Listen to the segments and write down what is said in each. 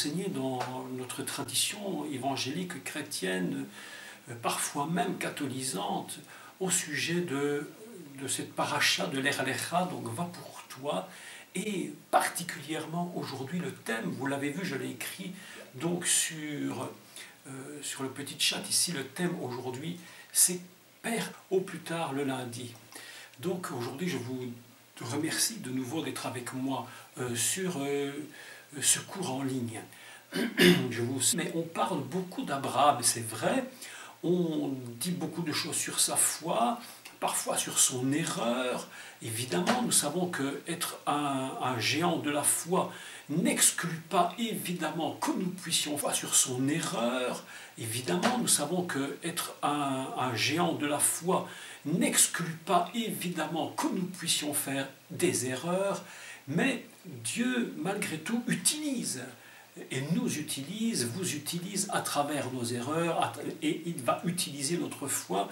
enseigné dans notre tradition évangélique chrétienne, parfois même catholisante, au sujet de cette paracha de l'Ech Lecha, donc va pour toi, et particulièrement aujourd'hui le thème, vous l'avez vu, je l'ai écrit donc sur le petit chat ici, le thème aujourd'hui c'est Père au plus tard le lundi. Donc aujourd'hui je vous remercie de nouveau d'être avec moi sur ce cours en ligne. Mais on parle beaucoup d'Abraham, c'est vrai, on dit beaucoup de choses sur sa foi, parfois sur son erreur. Évidemment, nous savons qu'être un géant de la foi n'exclut pas évidemment que nous puissions faire sur son erreur. Évidemment, nous savons qu'être un géant de la foi n'exclut pas évidemment que nous puissions faire des erreurs, mais Dieu, malgré tout, utilise et nous utilise, vous utilise à travers nos erreurs, et il va utiliser notre foi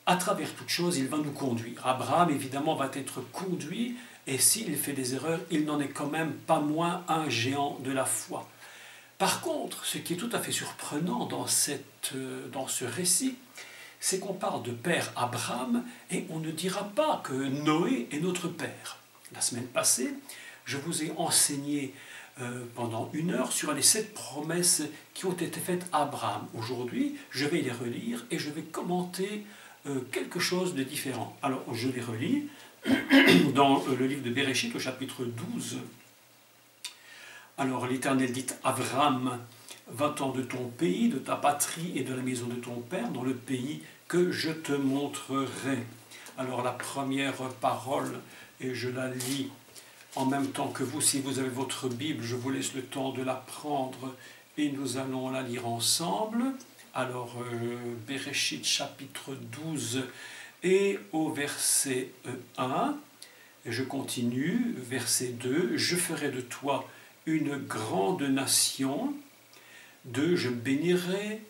à travers toute chose, il va nous conduire. Abraham, évidemment, va être conduit, et s'il fait des erreurs, il n'en est quand même pas moins un géant de la foi. Par contre, ce qui est tout à fait surprenant dans ce récit, c'est qu'on parle de père Abraham, et on ne dira pas que Noé est notre père. La semaine passée, je vous ai enseigné pendant 1 heure sur les 7 promesses qui ont été faites à Abraham. Aujourd'hui, je vais les relire et je vais commenter quelque chose de différent. Alors, je les relis dans le livre de Bereshit, au chapitre 12. Alors, l'Éternel dit à Abraham, va-t'en de ton pays, de ta patrie et de la maison de ton père, dans le pays que je te montrerai. Alors, la première parole, et je la lis en même temps que vous, si vous avez votre Bible, je vous laisse le temps de la prendre et nous allons la lire ensemble. Alors, Bereshit chapitre 12 et au verset 1, et je continue, verset 2, « Je ferai de toi une grande nation. » 2, « Je bénirai,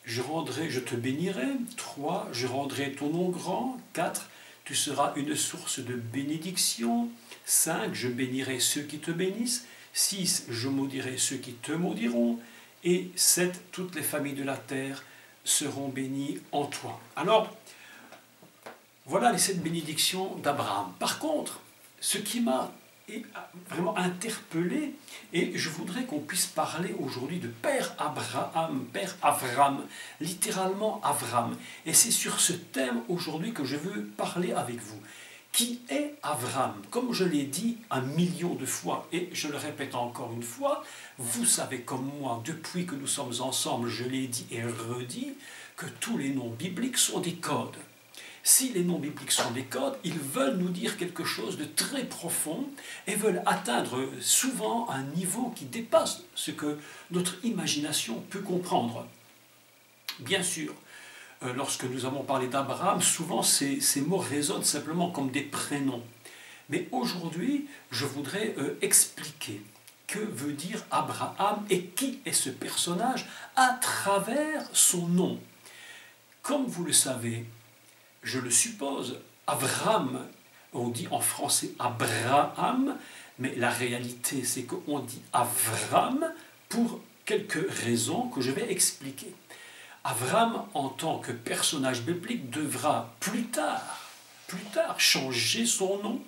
je te bénirai. » 3, « Je rendrai ton nom grand. » 4, « Tu seras une source de bénédiction. » 5, « Je bénirai ceux qui te bénissent. » 6, « Je maudirai ceux qui te maudiront. » Et 7, « Toutes les familles de la terre seront bénies en toi. » Alors, voilà les 7 bénédictions d'Abraham. Par contre, ce qui m'a vraiment interpellé, et je voudrais qu'on puisse parler aujourd'hui de Père Abraham, Père Avram, littéralement Avram. Et c'est sur ce thème aujourd'hui que je veux parler avec vous. Qui est Avram? Comme je l'ai dit 1 million de fois, et je le répète encore une fois, vous savez comme moi, depuis que nous sommes ensemble, je l'ai dit et redit, que tous les noms bibliques sont des codes. Si les noms bibliques sont des codes, ils veulent nous dire quelque chose de très profond et veulent atteindre souvent un niveau qui dépasse ce que notre imagination peut comprendre. Bien sûr, lorsque nous avons parlé d'Abraham, souvent ces mots résonnent simplement comme des prénoms. Mais aujourd'hui, je voudrais expliquer que veut dire Abraham et qui est ce personnage à travers son nom. Comme vous le savez, je le suppose, Avram, on dit en français Abraham, mais la réalité c'est qu'on dit Avram pour quelques raisons que je vais expliquer. Avram, en tant que personnage biblique, devra plus tard changer son nom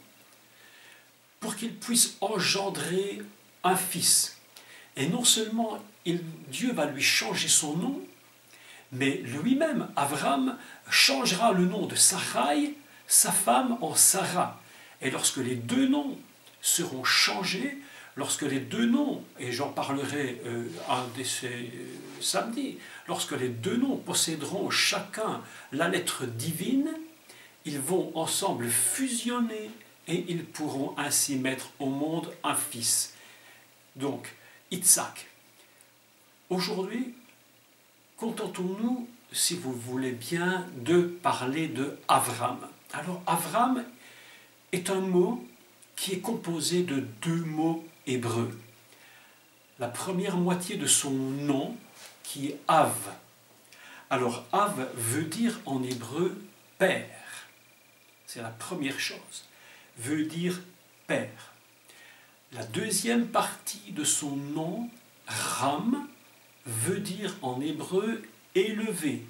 pour qu'il puisse engendrer un fils. Et non seulement Dieu va lui changer son nom, mais lui-même, Avram, changera le nom de Sarai, sa femme, en Sarah. Et lorsque les 2 noms seront changés, lorsque les 2 noms, et j'en parlerai un de ces samedis, lorsque les 2 noms posséderont chacun la lettre divine, ils vont ensemble fusionner et ils pourront ainsi mettre au monde un fils. Donc, Yitzhak. Aujourd'hui, contentons-nous, si vous voulez bien, de parler de Avram. Alors, Avram est un mot qui est composé de 2 mots hébreux. La première moitié de son nom, qui est Av. Alors, Av veut dire en hébreu père. C'est la première chose. Veut dire père. La deuxième partie de son nom, Ram veut dire en hébreu élevé.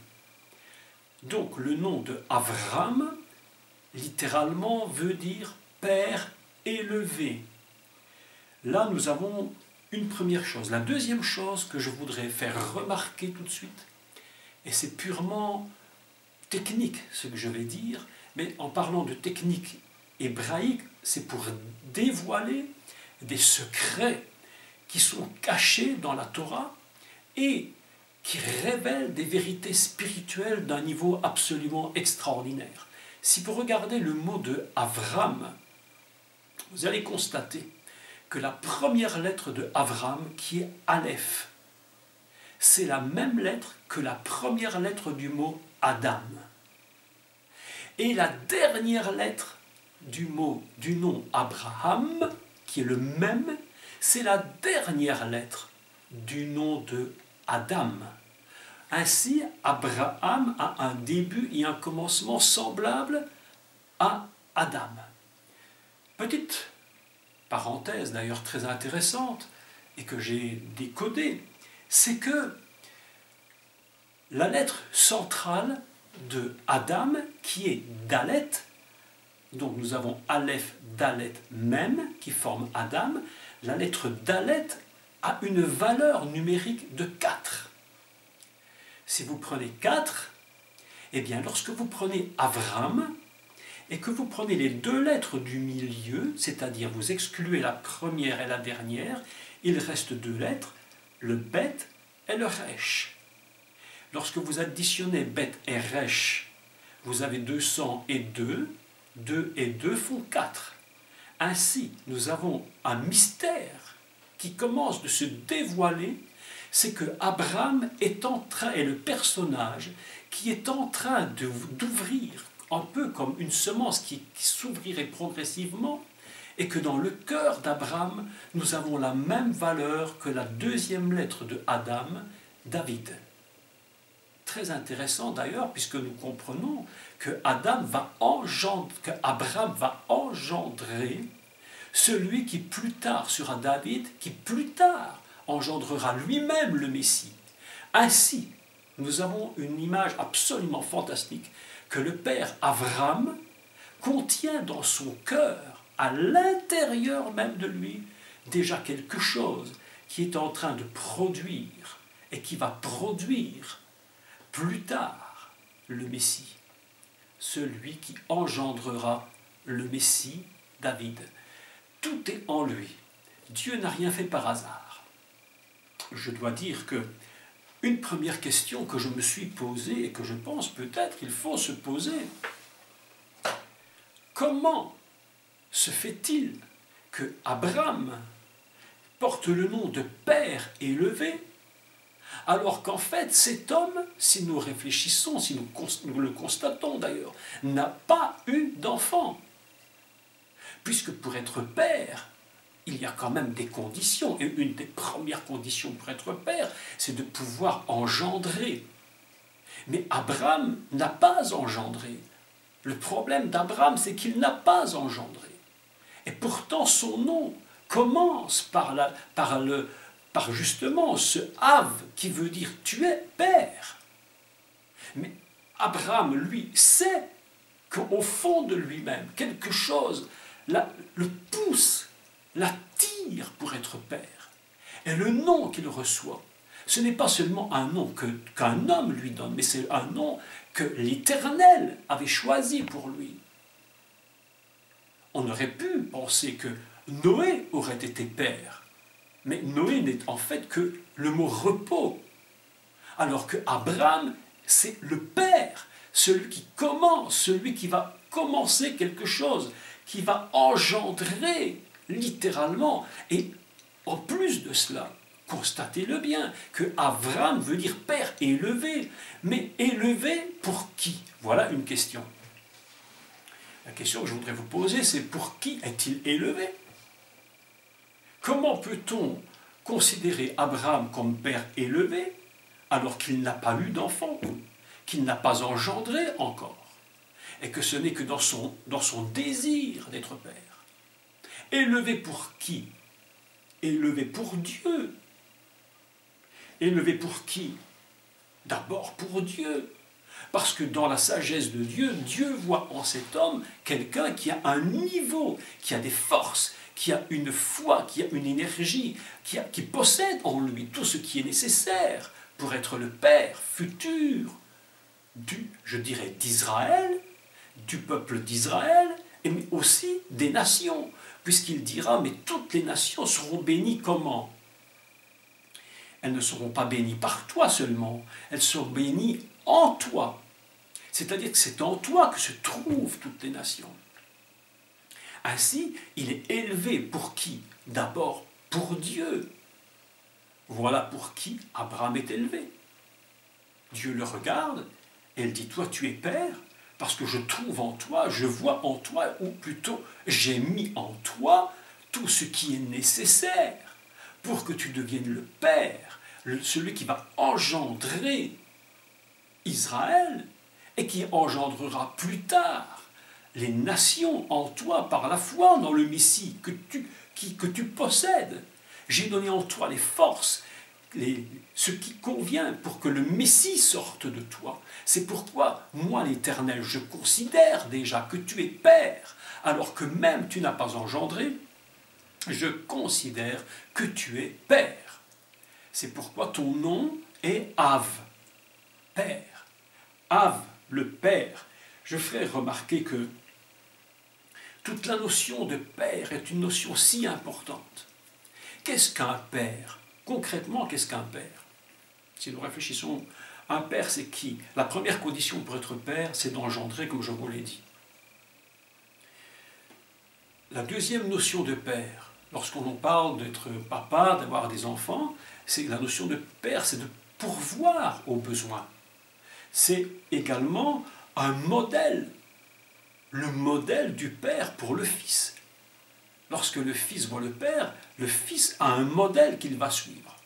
Donc le nom de Avram, littéralement, veut dire père élevé. Là, nous avons une première chose. La deuxième chose que je voudrais faire remarquer tout de suite, et c'est purement technique ce que je vais dire, mais en parlant de technique hébraïque, c'est pour dévoiler des secrets qui sont cachés dans la Torah et qui révèlent des vérités spirituelles d'un niveau absolument extraordinaire. Si vous regardez le mot de Avram, vous allez constater que la première lettre de Avram, qui est Aleph, c'est la même lettre que la première lettre du mot Adam. Et la dernière lettre du nom Abraham, qui est le même, c'est la dernière lettre du nom de Adam. Ainsi, Abraham a un début et un commencement semblables à Adam. Petite parenthèse d'ailleurs très intéressante et que j'ai décodée, c'est que la lettre centrale de Adam, qui est Dalet, donc nous avons Aleph, Dalet, Mem, qui forment Adam, la lettre Dalet a une valeur numérique de 4. Si vous prenez 4, eh bien lorsque vous prenez Avram, et que vous prenez les deux lettres du milieu, c'est-à-dire vous excluez la première et la dernière, il reste deux lettres, le Bet et le Resh. Lorsque vous additionnez Bet et Resh, vous avez 202, 2 et 2 font 4. Ainsi, nous avons un mystère qui commence de se dévoiler, c'est que Abraham est le personnage qui est en train d'ouvrir, un peu comme une semence qui s'ouvrirait progressivement, et que dans le cœur d'Abraham, nous avons la même valeur que la deuxième lettre de Adam, David. Très intéressant d'ailleurs, puisque nous comprenons que Abraham va engendrer celui qui plus tard sera David, qui plus tard engendrera lui-même le Messie. Ainsi, nous avons une image absolument fantastique que le père Avram contient dans son cœur, à l'intérieur même de lui, déjà quelque chose qui est en train de produire et qui va produire plus tard le Messie, celui qui engendrera le Messie, David. Tout est en lui. Dieu n'a rien fait par hasard. Je dois dire que une première question que je me suis posée et que je pense peut-être qu'il faut se poser, comment se fait-il que Abraham porte le nom de père élevé, alors qu'en fait cet homme, si nous réfléchissons, si nous le constatons d'ailleurs, n'a pas eu d'enfant? Puisque pour être père, il y a quand même des conditions, et une des premières conditions pour être père, c'est de pouvoir engendrer. Mais Abraham n'a pas engendré. Le problème d'Abraham, c'est qu'il n'a pas engendré. Et pourtant, son nom commence par justement ce Av, qui veut dire « tu es père ». Mais Abraham, lui, sait qu'au fond de lui-même, quelque chose le pousse, l'attire pour être père. Et le nom qu'il reçoit, ce n'est pas seulement un nom qu'un homme lui donne, mais c'est un nom que l'Éternel avait choisi pour lui. On aurait pu penser que Noé aurait été père, mais Noé n'est en fait que le mot repos, alors que Abraham, c'est le père, celui qui commence, celui qui va commencer quelque chose, qui va engendrer littéralement. Et en plus de cela, constatez-le bien, que Avram veut dire père élevé. Mais élevé pour qui? Voilà une question. La question que je voudrais vous poser, c'est pour qui est-il élevé? Comment peut-on considérer Abraham comme père élevé alors qu'il n'a pas eu d'enfant, qu'il n'a pas engendré encore, et que ce n'est que dans son désir d'être père? Élevé pour qui? Élevé pour Dieu. Élevé pour qui? D'abord pour Dieu. Parce que dans la sagesse de Dieu, Dieu voit en cet homme quelqu'un qui a un niveau, qui a des forces, qui a une foi, qui a une énergie, qui possède en lui tout ce qui est nécessaire pour être le père futur je dirais, d'Israël, du peuple d'Israël, mais aussi des nations, puisqu'il dira, mais toutes les nations seront bénies comment? Elles ne seront pas bénies par toi seulement, elles seront bénies en toi. C'est-à-dire que c'est en toi que se trouvent toutes les nations. Ainsi, il est élevé pour qui? D'abord pour Dieu. Voilà pour qui Abraham est élevé. Dieu le regarde et il dit, toi tu es père, parce que je trouve en toi, je vois en toi, ou plutôt j'ai mis en toi tout ce qui est nécessaire pour que tu deviennes le père, celui qui va engendrer Israël et qui engendrera plus tard les nations en toi par la foi dans le Messie que tu possèdes. J'ai donné en toi les forces, ce qui convient pour que le Messie sorte de toi. C'est pourquoi, moi l'Éternel, je considère déjà que tu es père, alors que même tu n'as pas engendré, je considère que tu es père. C'est pourquoi ton nom est Av, père. Av, le père. Je ferai remarquer que toute la notion de père est une notion si importante. Qu'est-ce qu'un père? Concrètement, qu'est-ce qu'un père? Si nous réfléchissons, un père, c'est qui? La première condition pour être père, c'est d'engendrer, comme je vous l'ai dit. La deuxième notion de père, lorsqu'on parle d'être papa, d'avoir des enfants, c'est la notion de père, c'est de pourvoir aux besoins. C'est également un modèle, le modèle du père pour le fils. Lorsque le fils voit le fils a un modèle qu'il va suivre.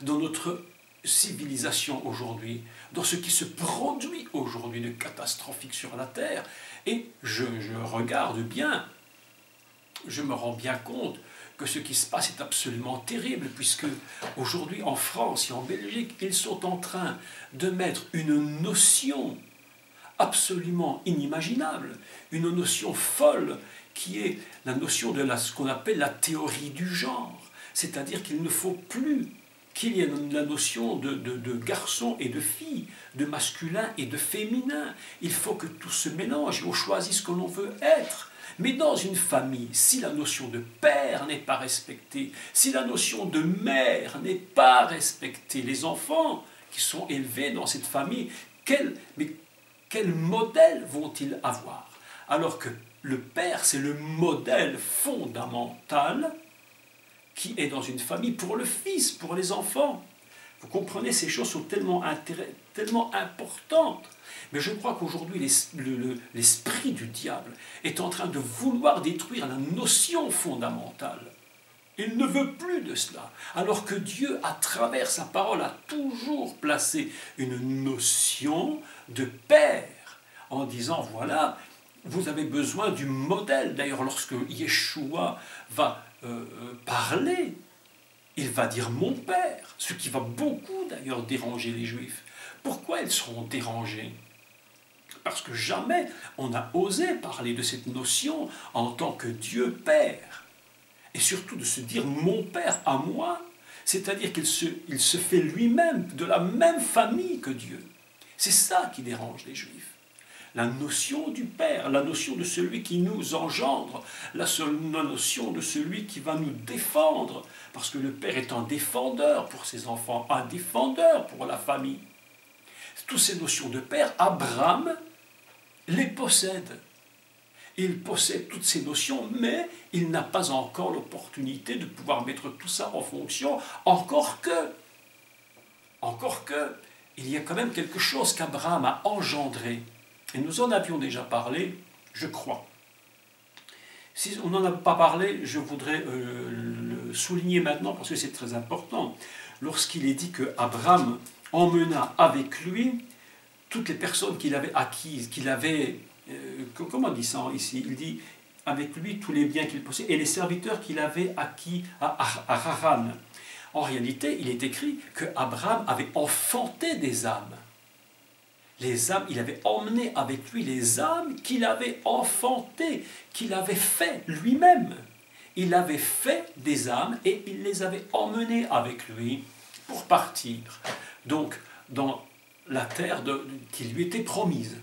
Dans notre civilisation aujourd'hui, dans ce qui se produit aujourd'hui de catastrophique sur la terre, et je regarde bien, je me rends bien compte que ce qui se passe est absolument terrible, puisque aujourd'hui en France et en Belgique, ils sont en train de mettre une notion absolument inimaginable, une notion folle, qui est la notion de ce qu'on appelle la théorie du genre. C'est-à-dire qu'il ne faut plus qu'il y ait la notion de garçon et de fille, de masculin et de féminin. Il faut que tout se mélange et on choisit ce que l'on veut être. Mais dans une famille, si la notion de père n'est pas respectée, si la notion de mère n'est pas respectée, les enfants qui sont élevés dans cette famille, quel modèle vont-ils avoir? Alors que le père, c'est le modèle fondamental qui est dans une famille pour le fils, pour les enfants. Vous comprenez, ces choses sont tellement importantes. Mais je crois qu'aujourd'hui, l'esprit du diable est en train de vouloir détruire la notion fondamentale. Il ne veut plus de cela. Alors que Dieu, à travers sa parole, a toujours placé une notion de père, en disant, voilà, vous avez besoin du modèle. D'ailleurs, lorsque Yeshua va parler, il va dire mon père, ce qui va beaucoup d'ailleurs déranger les Juifs. Pourquoi ils seront dérangés? Parce que jamais on n'a osé parler de cette notion en tant que Dieu Père. Et surtout de se dire mon Père à moi, c'est-à-dire qu'il se fait lui-même de la même famille que Dieu. C'est ça qui dérange les Juifs. La notion du Père, la notion de celui qui nous engendre, la notion de celui qui va nous défendre, parce que le Père est un défendeur pour ses enfants, un défendeur pour la famille. Toutes ces notions de Père, Abraham les possède. Il possède toutes ces notions, mais il n'a pas encore l'opportunité de pouvoir mettre tout ça en fonction, encore que, il y a quand même quelque chose qu'Abraham a engendré. Et nous en avions déjà parlé, je crois. Si on n'en a pas parlé, je voudrais le souligner maintenant parce que c'est très important. Lorsqu'il est dit qu'Abraham emmena avec lui toutes les personnes qu'il avait acquises, comment on dit ça ici? Il dit avec lui tous les biens qu'il possédait et les serviteurs qu'il avait acquis à Haran. En réalité, il est écrit que Abraham avait enfanté des âmes. Les âmes, il avait emmené avec lui les âmes qu'il avait enfantées, qu'il avait fait lui-même. Il avait fait des âmes et il les avait emmenées avec lui pour partir. Donc, dans la terre qui lui était promise.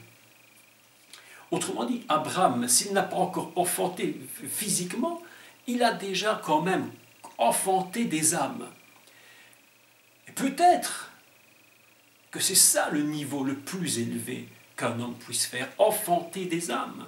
Autrement dit, Abraham, s'il n'a pas encore enfanté physiquement, il a déjà quand même enfanté des âmes. Et peut-être que c'est ça le niveau le plus élevé qu'un homme puisse faire, enfanter des âmes.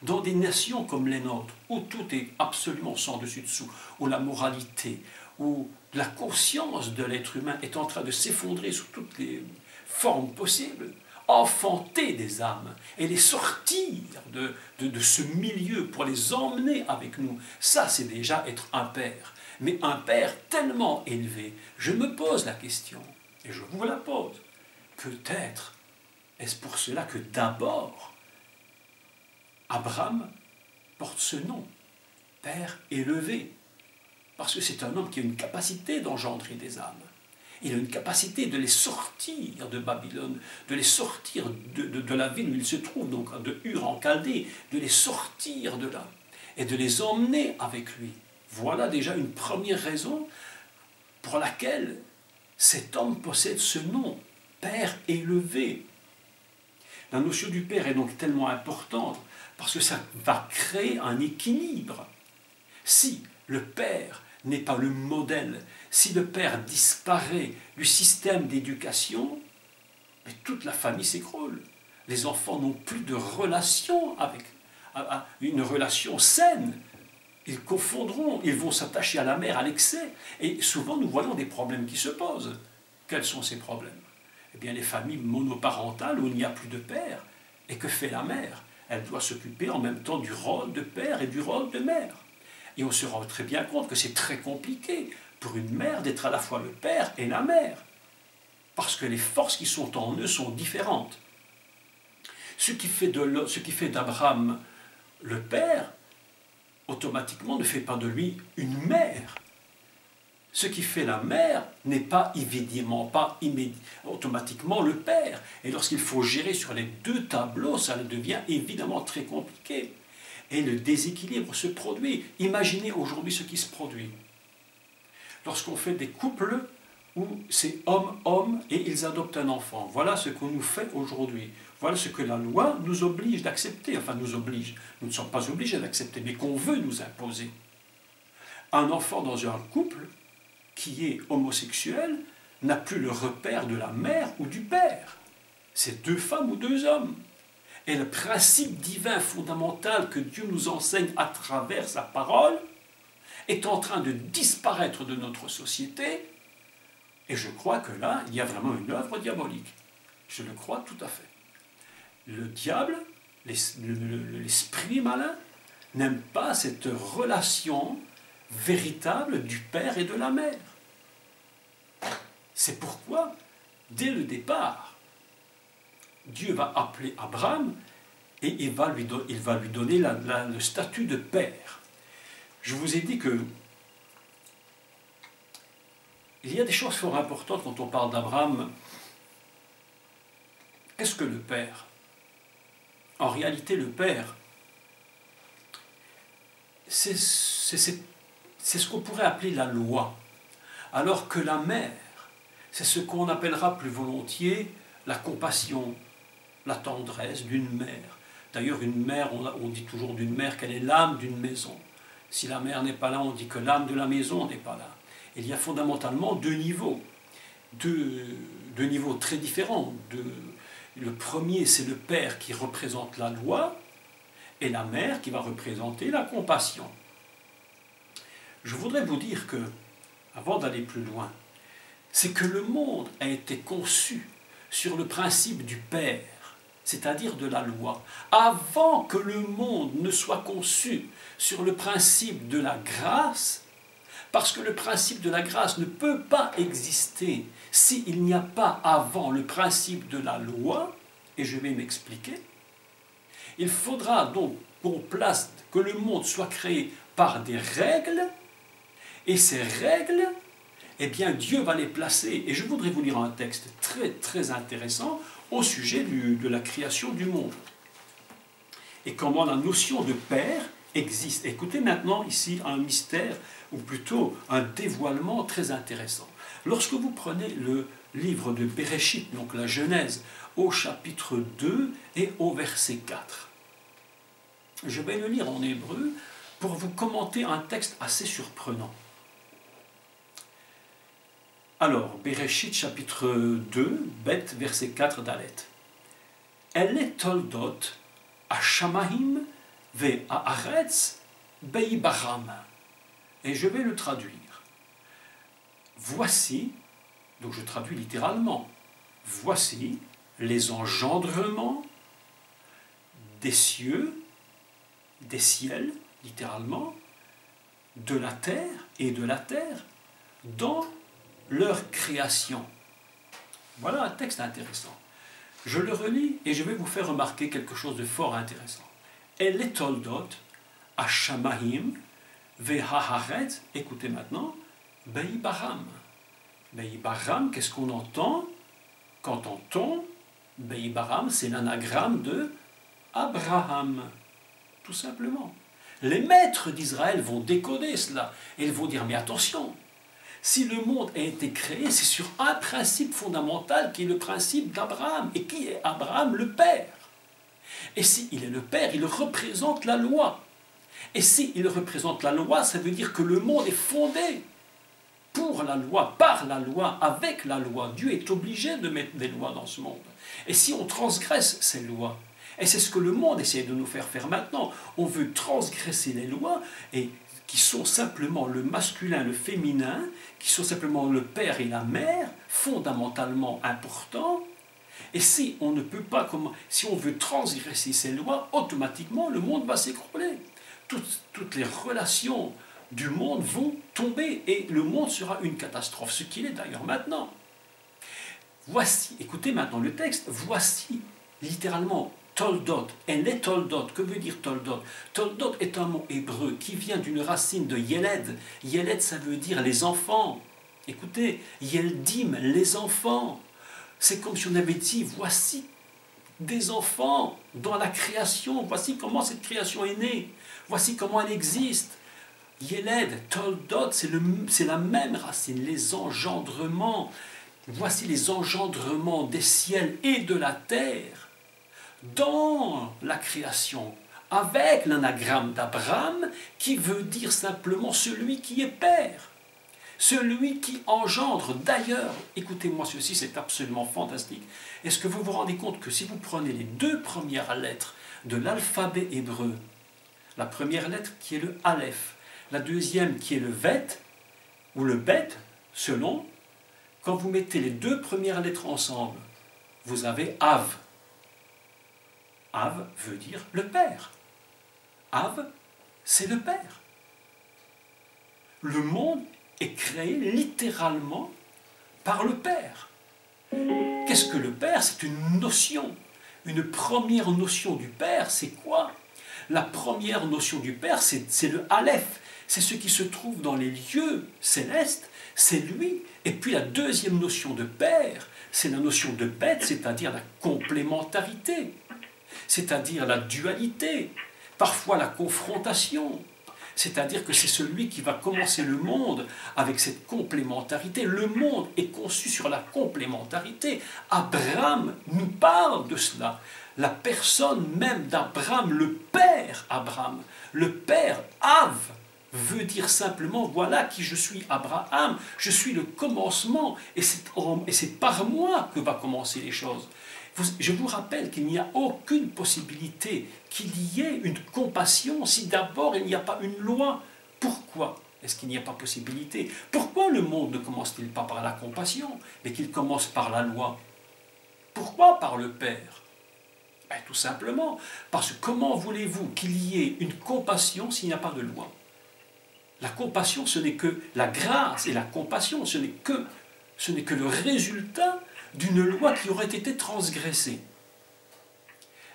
Dans des nations comme les nôtres, où tout est absolument sans dessus-dessous, où la moralité, où la conscience de l'être humain est en train de s'effondrer sous toutes les formes possibles, enfanter des âmes et les sortir de ce milieu pour les emmener avec nous, ça c'est déjà être un père. Mais un père tellement élevé, je me pose la question, et je vous la pose, peut-être est-ce pour cela que d'abord Abraham porte ce nom, Père élevé, parce que c'est un homme qui a une capacité d'engendrer des âmes. Il a une capacité de les sortir de Babylone, de les sortir de la ville où il se trouve, donc de Ur en Chaldée, de les sortir de là et de les emmener avec lui. Voilà déjà une première raison pour laquelle cet homme possède ce nom, Père élevé. La notion du Père est donc tellement importante parce que ça va créer un équilibre. Si le Père n'est pas le modèle, si le Père disparaît du système d'éducation, mais toute la famille s'écroule. Les enfants n'ont plus de relation avec une relation saine. Ils confondront, ils vont s'attacher à la mère à l'excès. Et souvent, nous voyons des problèmes qui se posent. Quels sont ces problèmes? Eh bien, les familles monoparentales où il n'y a plus de père. Et que fait la mère? Elle doit s'occuper en même temps du rôle de père et du rôle de mère. Et on se rend très bien compte que c'est très compliqué pour une mère d'être à la fois le père et la mère. Parce que les forces qui sont en eux sont différentes. Ce qui fait d'Abraham le père, automatiquement ne fait pas de lui une mère. Ce qui fait la mère n'est pas évidemment pas automatiquement le père. Et lorsqu'il faut gérer sur les deux tableaux, ça devient évidemment très compliqué. Et le déséquilibre se produit. Imaginez aujourd'hui ce qui se produit. Lorsqu'on fait des couples où c'est homme-homme et ils adoptent un enfant. Voilà ce qu'on nous fait aujourd'hui. Voilà ce que la loi nous oblige d'accepter. Enfin, nous oblige. Nous ne sommes pas obligés d'accepter, mais qu'on veut nous imposer. Un enfant dans un couple qui est homosexuel n'a plus le repère de la mère ou du père. C'est deux femmes ou deux hommes. Et le principe divin fondamental que Dieu nous enseigne à travers sa parole est en train de disparaître de notre société. Et je crois que là, il y a vraiment une œuvre diabolique. Je le crois tout à fait. Le diable, l'esprit malin, n'aime pas cette relation véritable du père et de la mère. C'est pourquoi, dès le départ, Dieu va appeler Abraham et il va lui donner le statut de père. Je vous ai dit que il y a des choses fort importantes quand on parle d'Abraham. Qu'est-ce que le père? En réalité, le père, c'est ce qu'on pourrait appeler la loi, alors que la mère, c'est ce qu'on appellera plus volontiers la compassion, la tendresse d'une mère. D'ailleurs, une mère, on dit toujours d'une mère qu'elle est l'âme d'une maison. Si la mère n'est pas là, on dit que l'âme de la maison n'est pas là. Il y a fondamentalement deux niveaux très différents. Le premier, c'est le père qui représente la loi, et la mère qui va représenter la compassion. Je voudrais vous dire que, avant d'aller plus loin, c'est que le monde a été conçu sur le principe du père, c'est-à-dire de la loi, avant que le monde ne soit conçu sur le principe de la grâce, parce que le principe de la grâce ne peut pas exister s'il n'y a pas avant le principe de la loi, et je vais m'expliquer. Il faudra donc que le monde soit créé par des règles, et ces règles, eh bien Dieu va les placer. Et je voudrais vous lire un texte très très intéressant au sujet de la création du monde. Et comment la notion de Père existe. Écoutez maintenant ici un mystère, ou plutôt un dévoilement très intéressant. Lorsque vous prenez le livre de Bereshit, donc la Genèse, au chapitre 2 et au verset 4, je vais le lire en hébreu pour vous commenter un texte assez surprenant. Alors, Bereshit chapitre 2, Bet, verset 4 d'Alet. Elle toldot Hashamahim ve haaretz beibaram. Et je vais le traduire. Voici, donc je traduis littéralement, voici les engendrements des cieux, des ciels, littéralement, de la terre, dans leur création. Voilà un texte intéressant. Je le relis et je vais vous faire remarquer quelque chose de fort intéressant. Elle est toldot, Hashamahim, Vehaharet, écoutez maintenant, Beibaram. Beibaram, qu'est-ce qu'on entend? Quand on entend Beibaram, c'est l'anagramme de Abraham, tout simplement. Les maîtres d'Israël vont décoder cela et ils vont dire, mais attention, si le monde a été créé, c'est sur un principe fondamental qui est le principe d'Abraham. Et qui est Abraham? Le Père. Et s'il est le Père, il représente la loi. Et s'il représente la loi, ça veut dire que le monde est fondé pour la loi, par la loi, avec la loi. Dieu est obligé de mettre des lois dans ce monde. Et si on transgresse ces lois, et c'est ce que le monde essaie de nous faire faire maintenant, on veut transgresser les lois, et qui sont simplement le masculin, le féminin, qui sont simplement le père et la mère, fondamentalement importants. Et si on ne peut pas, si on veut transgresser ces lois, automatiquement le monde va s'écrouler. Toutes les relations du monde vont tomber et le monde sera une catastrophe, ce qu'il est d'ailleurs maintenant. Voici, écoutez maintenant le texte, voici littéralement Toldot, elle est Toldot. Que veut dire Toldot? Toldot est un mot hébreu qui vient d'une racine de Yeled. Yeled, ça veut dire les enfants. Écoutez, Yeldim, les enfants. C'est comme si on avait dit, voici des enfants dans la création. Voici comment cette création est née. Voici comment elle existe. Yeled, Toldot, c'est la même racine, les engendrements. Voici les engendrements des ciels et de la terre. Dans la création, avec l'anagramme d'Abraham, qui veut dire simplement celui qui est père, celui qui engendre. D'ailleurs, écoutez-moi ceci, c'est absolument fantastique. Est-ce que vous vous rendez compte que si vous prenez les deux premières lettres de l'alphabet hébreu, la première lettre qui est le Aleph, la deuxième qui est le Vet, ou le Bet, selon, quand vous mettez les deux premières lettres ensemble, vous avez Av. Av veut dire le Père. Av, c'est le Père. Le monde est créé littéralement par le Père. Qu'est-ce que le Père? C'est une notion. Une première notion du Père, c'est quoi? La première notion du Père, c'est le Aleph. C'est ce qui se trouve dans les lieux célestes, c'est lui. Et puis la deuxième notion de Père, c'est la notion de bête, c'est-à-dire la complémentarité. C'est-à-dire la dualité, parfois la confrontation. C'est-à-dire que c'est celui qui va commencer le monde avec cette complémentarité. Le monde est conçu sur la complémentarité. Abraham nous parle de cela. La personne même d'Abraham, le père Abraham, le père Av, veut dire simplement, voilà qui je suis, Abraham, je suis le commencement, et c'est par moi que va commencer les choses. Je vous rappelle qu'il n'y a aucune possibilité qu'il y ait une compassion si d'abord il n'y a pas une loi. Pourquoi est-ce qu'il n'y a pas possibilité? Pourquoi le monde ne commence-t-il pas par la compassion, mais qu'il commence par la loi? Pourquoi par le Père? Ben, tout simplement, parce que comment voulez-vous qu'il y ait une compassion s'il n'y a pas de loi? La compassion, ce n'est que la grâce, et la compassion, ce n'est que le résultat d'une loi qui aurait été transgressée.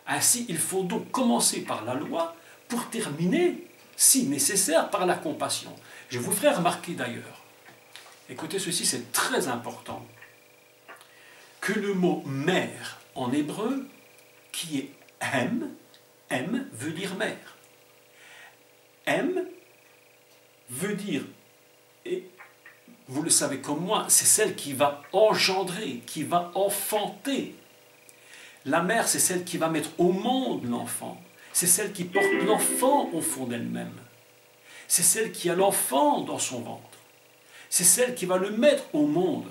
Ainsi, il faut donc commencer par la loi pour terminer, si nécessaire, par la compassion. Je vous ferai remarquer d'ailleurs Écoutez, ceci c'est très important, que le mot mère en hébreu, qui est em veut dire mère. Em veut dire, et vous le savez comme moi, c'est celle qui va engendrer, qui va enfanter. La mère, c'est celle qui va mettre au monde l'enfant. C'est celle qui porte l'enfant au fond d'elle-même. C'est celle qui a l'enfant dans son ventre. C'est celle qui va le mettre au monde.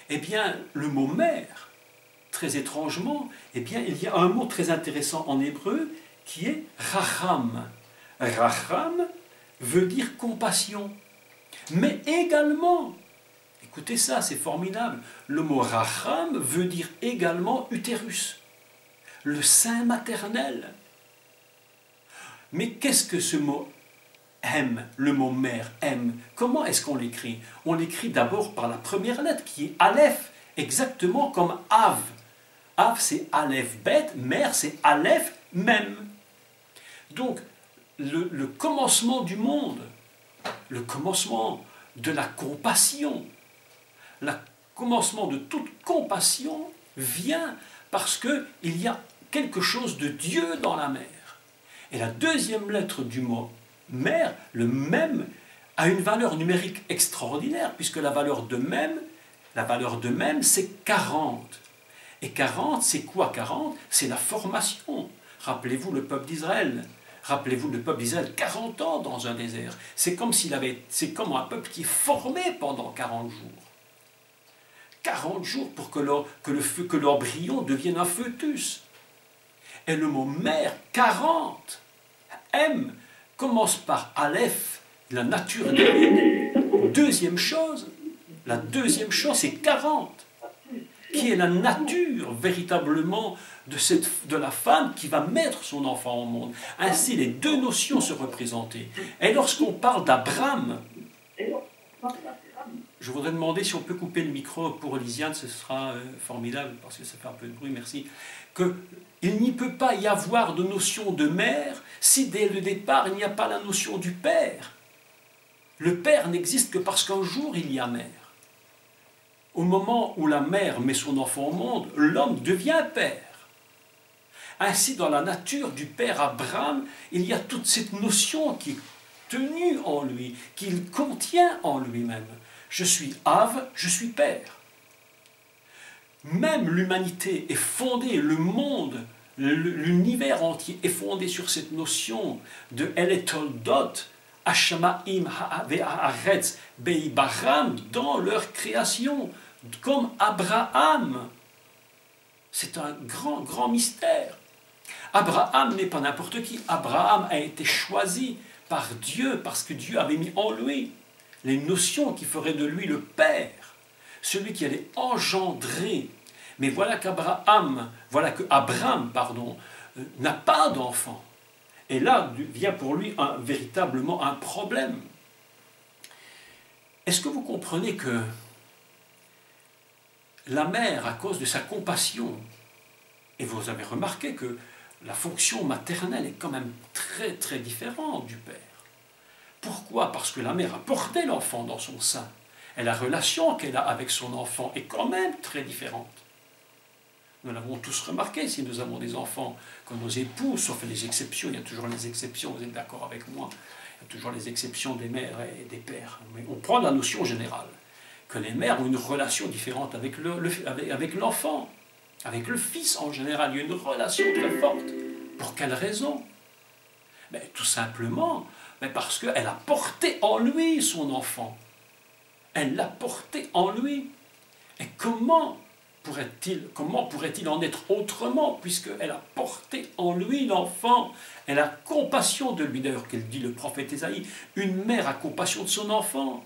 Eh bien, le mot mère, très étrangement, eh bien, il y a un mot très intéressant en hébreu qui est racham. Racham veut dire compassion. Mais également, écoutez ça, c'est formidable, le mot racham veut dire également utérus, le sein maternel. Mais qu'est-ce que ce mot M, le mot mère, M, comment est-ce qu'on l'écrit? On l'écrit d'abord par la première lettre qui est Aleph, exactement comme Av. Av c'est Aleph bet, mère c'est Aleph même. Donc le commencement du monde, le commencement de la compassion, le commencement de toute compassion vient parce qu'il y a quelque chose de Dieu dans la mer. Et la deuxième lettre du mot mère, le même, a une valeur numérique extraordinaire, puisque la valeur de même, c'est 40. Et 40, c'est quoi 40? C'est la formation. Rappelez-vous le peuple d'Israël. Rappelez-vous le peuple d'Israël, 40 ans dans un désert. C'est comme un peuple qui est formé pendant 40 jours. 40 jours pour que l'embryon devienne un fœtus. Et le mot mère, 40, M, commence par Aleph, la nature divine. La deuxième chose, c'est 40, qui est la nature véritablement de la femme qui va mettre son enfant au monde. Ainsi, les deux notions se représentaient. Et lorsqu'on parle d'Abraham, je voudrais demander si on peut couper le micro pour Lisiane, ce sera formidable, parce que ça fait un peu de bruit, merci. Il n'y peut pas y avoir de notion de mère si dès le départ il n'y a pas la notion du père. Le père n'existe que parce qu'un jour il y a mère. Au moment où la mère met son enfant au monde, l'homme devient père. Ainsi, dans la nature du père Abraham, il y a toute cette notion qui est tenue en lui, qu'il contient en lui-même. Je suis Av, je suis père. Même l'humanité est fondée, le monde, l'univers entier est fondé sur cette notion de Eletoldot, Hashamaim Haaretz Beibaram dans leur création, comme Abraham. C'est un grand, grand mystère. Abraham n'est pas n'importe qui. Abraham a été choisi par Dieu parce que Dieu avait mis en lui les notions qui feraient de lui le Père, celui qui allait engendrer. Mais voilà qu'Abraham, n'a pas d'enfant. Et là vient pour lui véritablement un problème. Est-ce que vous comprenez que la mère, à cause de sa compassion, et vous avez remarqué que la fonction maternelle est quand même très très différente du père. Pourquoi? Parce que la mère a porté l'enfant dans son sein. Et la relation qu'elle a avec son enfant est quand même très différente. Nous l'avons tous remarqué si nous avons des enfants que nos époux, sauf les exceptions, il y a toujours les exceptions, vous êtes d'accord avec moi, il y a toujours les exceptions des mères et des pères. Mais on prend la notion générale, que les mères ont une relation différente avec l'enfant, avec le fils en général, il y a une relation très forte. Pour quelle raison? Tout simplement parce qu'elle a porté en lui son enfant. Elle l'a porté en lui. Et comment pourrait-il en être autrement, puisqu'elle a porté en lui l'enfant? Elle a compassion de lui. D'ailleurs, qu'elle dit le prophète Ésaïe, une mère a compassion de son enfant.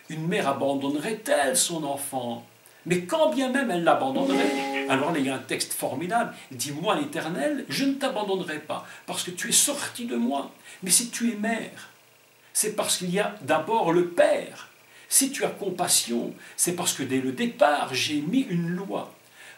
Une mère abandonnerait-elle son enfant? Mais quand bien même elle l'abandonnerait, alors là il y a un texte formidable, il dit, moi l'Éternel, je ne t'abandonnerai pas, parce que tu es sorti de moi. Mais si tu es mère, c'est parce qu'il y a d'abord le Père. Si tu as compassion, c'est parce que dès le départ, j'ai mis une loi.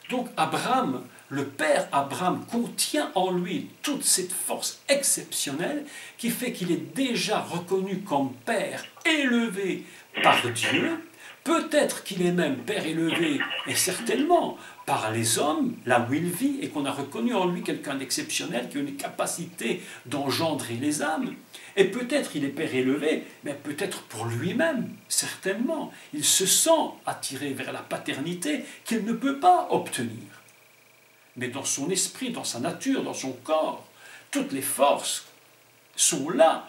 Donc Abraham, le père Abraham, contient en lui toute cette force exceptionnelle qui fait qu'il est déjà reconnu comme père élevé par Dieu, Peut-être qu'il est même père élevé, et certainement par les hommes, là où il vit, et qu'on a reconnu en lui quelqu'un d'exceptionnel, qui a une capacité d'engendrer les âmes. Et peut-être il est père élevé, mais peut-être pour lui-même, certainement. Il se sent attiré vers la paternité qu'il ne peut pas obtenir. Mais dans son esprit, dans sa nature, dans son corps, toutes les forces sont là.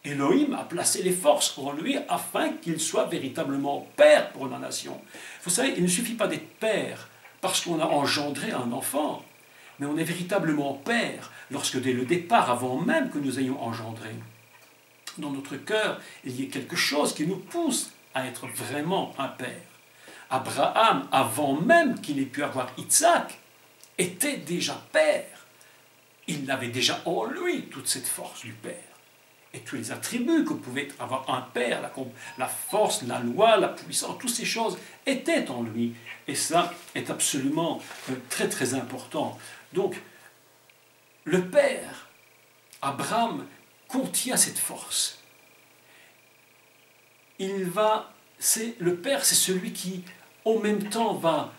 Elohim a placé les forces en lui afin qu'il soit véritablement père pour la nation. Vous savez, il ne suffit pas d'être père parce qu'on a engendré un enfant, mais on est véritablement père lorsque dès le départ, avant même que nous ayons engendré, dans notre cœur, il y a quelque chose qui nous pousse à être vraiment un père. Abraham, avant même qu'il ait pu avoir Isaac, était déjà père. Il avait déjà en lui toute cette force du père. Et tous les attributs que pouvait avoir un père, la force, la loi, la puissance, toutes ces choses étaient en lui. Et ça est absolument très très important. Donc, le père, Abraham, contient cette force. Le père, c'est celui qui, en même temps, va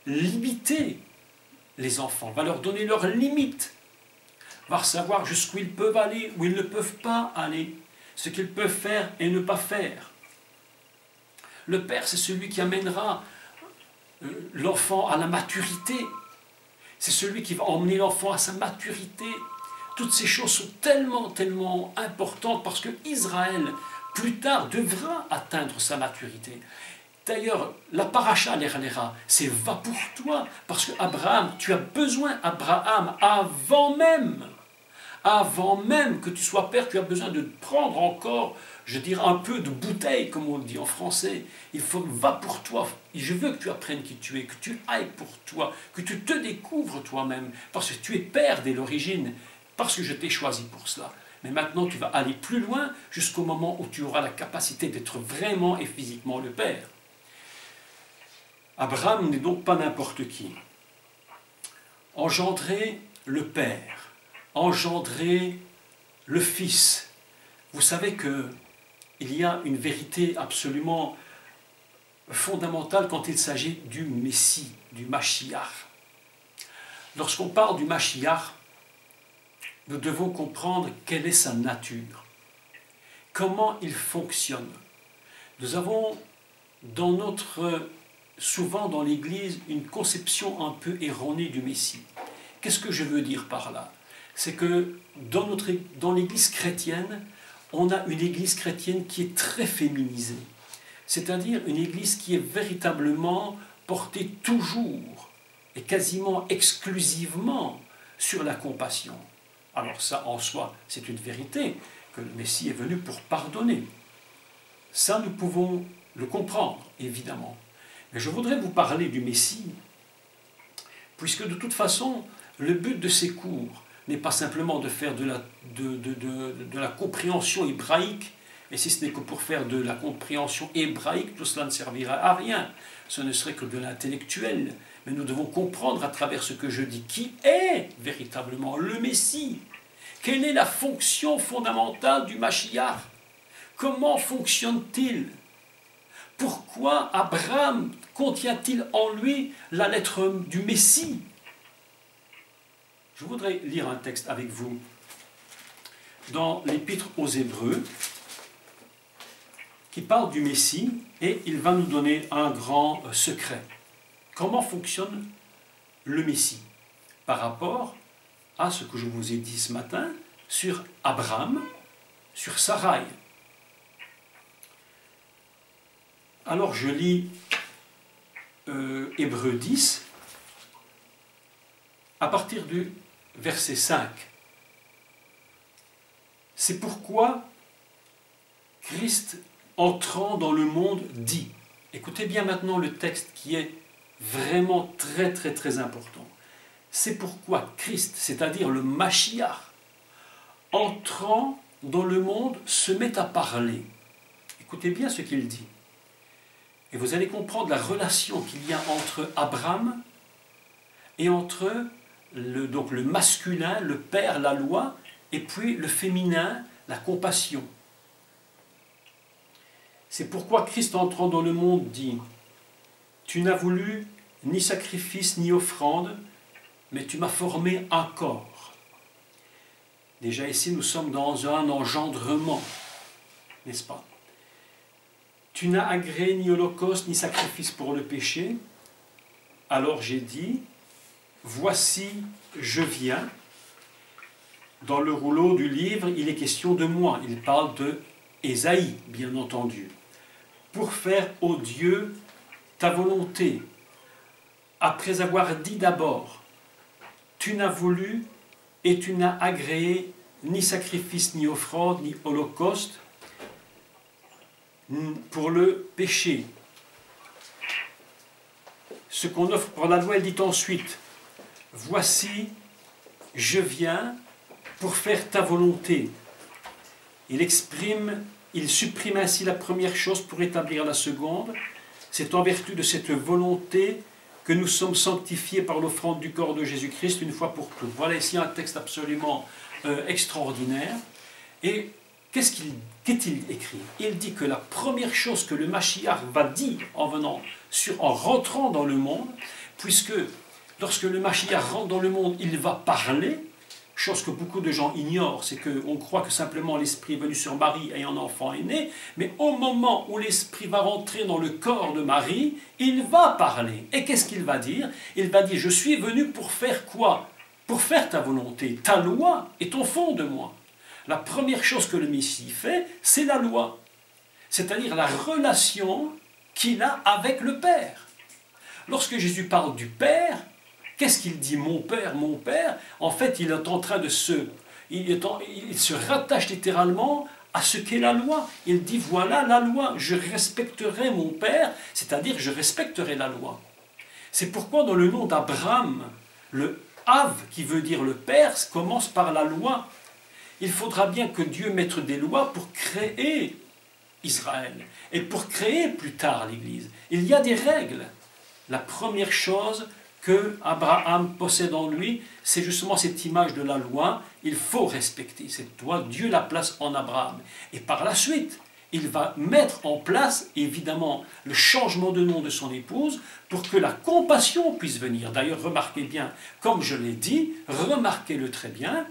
limiter les enfants, va leur donner leurs limites, va savoir jusqu'où ils peuvent aller, où ils ne peuvent pas aller, ce qu'ils peuvent faire et ne pas faire. Le père, c'est celui qui amènera l'enfant à la maturité. C'est celui qui va emmener l'enfant à sa maturité. Toutes ces choses sont tellement, tellement importantes parce que Israël, plus tard, devra atteindre sa maturité. D'ailleurs, la paracha l'Era, c'est va pour toi, parce que Abraham, tu as besoin, Abraham, avant même que tu sois père, tu as besoin de prendre encore, je dirais, un peu de bouteille, comme on le dit en français. Il faut, va pour toi. Je veux que tu apprennes qui tu es, que tu ailles pour toi, que tu te découvres toi-même, parce que tu es père dès l'origine, parce que je t'ai choisi pour cela. Mais maintenant, tu vas aller plus loin jusqu'au moment où tu auras la capacité d'être vraiment et physiquement le père. Abraham n'est donc pas n'importe qui. Engendrer le père, engendrer le fils. Vous savez qu'il y a une vérité absolument fondamentale quand il s'agit du Messie, du Mashiach. Lorsqu'on parle du Mashiach, nous devons comprendre quelle est sa nature, comment il fonctionne. Nous avons souvent dans l'Église une conception un peu erronée du Messie. Qu'est-ce que je veux dire par là? C'est que dans l'Église chrétienne, on a une Église chrétienne qui est très féminisée. C'est-à-dire une Église qui est véritablement portée toujours et quasiment exclusivement sur la compassion. Alors ça, en soi, c'est une vérité, que le Messie est venu pour pardonner. Ça, nous pouvons le comprendre, évidemment. Mais je voudrais vous parler du Messie, puisque de toute façon, le but de ces cours n'est pas simplement de faire de la compréhension hébraïque, et si ce n'est que pour faire de la compréhension hébraïque, tout cela ne servira à rien. Ce ne serait que de l'intellectuel. Mais nous devons comprendre à travers ce que je dis qui est véritablement le Messie. Quelle est la fonction fondamentale du Mashiach? Comment fonctionne-t-il? Pourquoi Abraham contient-il en lui la lettre du Messie? Je voudrais lire un texte avec vous dans l'Épître aux Hébreux qui parle du Messie et il va nous donner un grand secret. Comment fonctionne le Messie par rapport à ce que je vous ai dit ce matin sur Abraham, sur Sarai. Alors je lis Hébreux 10 à partir du verset 5. C'est pourquoi Christ, entrant dans le monde, dit. Écoutez bien maintenant le texte qui est vraiment très très très important. C'est pourquoi Christ, c'est-à-dire le Mashiach, entrant dans le monde, se met à parler. Écoutez bien ce qu'il dit. Et vous allez comprendre la relation qu'il y a entre Abraham et entre donc le masculin, le père, la loi, et puis le féminin, la compassion. C'est pourquoi Christ, entrant dans le monde, dit « Tu n'as voulu ni sacrifice ni offrande, mais tu m'as formé un corps. » Déjà ici, nous sommes dans un engendrement, n'est-ce pas? Tu n'as agréé ni holocauste ni sacrifice pour le péché. Alors j'ai dit, voici, je viens. Dans le rouleau du livre, il est question de moi. Il parle de Ésaïe, bien entendu. Pour faire, ô Dieu, ta volonté. Après avoir dit d'abord, tu n'as voulu et tu n'as agréé ni sacrifice, ni offrande, ni holocauste pour le péché. Ce qu'on offre pour la loi, elle dit ensuite, voici, je viens pour faire ta volonté. Il supprime ainsi la première chose pour établir la seconde. C'est en vertu de cette volonté que nous sommes sanctifiés par l'offrande du corps de Jésus-Christ une fois pour toutes. Voilà ici un texte absolument extraordinaire. Et qu'est-il écrit? Il dit que la première chose que le Mashiach va dire en rentrant dans le monde, puisque lorsque le Mashiach rentre dans le monde, il va parler, chose que beaucoup de gens ignorent, c'est qu'on croit que simplement l'Esprit est venu sur Marie et un enfant est né, mais au moment où l'Esprit va rentrer dans le corps de Marie, il va parler. Et qu'est-ce qu'il va dire? Il va dire, je suis venu pour faire quoi? Pour faire ta volonté. Ta loi est au fond de moi. La première chose que le Messie fait, c'est la loi. C'est-à-dire la relation qu'il a avec le Père. Lorsque Jésus parle du Père, qu'est-ce qu'il dit? Mon Père, mon Père. En fait, il est en train de il se rattache littéralement à ce qu'est la loi. Il dit, voilà la loi, je respecterai mon Père, c'est-à-dire je respecterai la loi. C'est pourquoi dans le nom d'Abraham, le Av, qui veut dire le Père, commence par la loi. Il faudra bien que Dieu mette des lois pour créer Israël et pour créer plus tard l'Église. Il y a des règles. La première chose que Abraham possède en lui, c'est justement cette image de la loi. Il faut respecter cette loi. Dieu la place en Abraham. Et par la suite, il va mettre en place, évidemment, le changement de nom de son épouse pour que la compassion puisse venir. D'ailleurs, remarquez bien, comme je l'ai dit, remarquez-le très bien,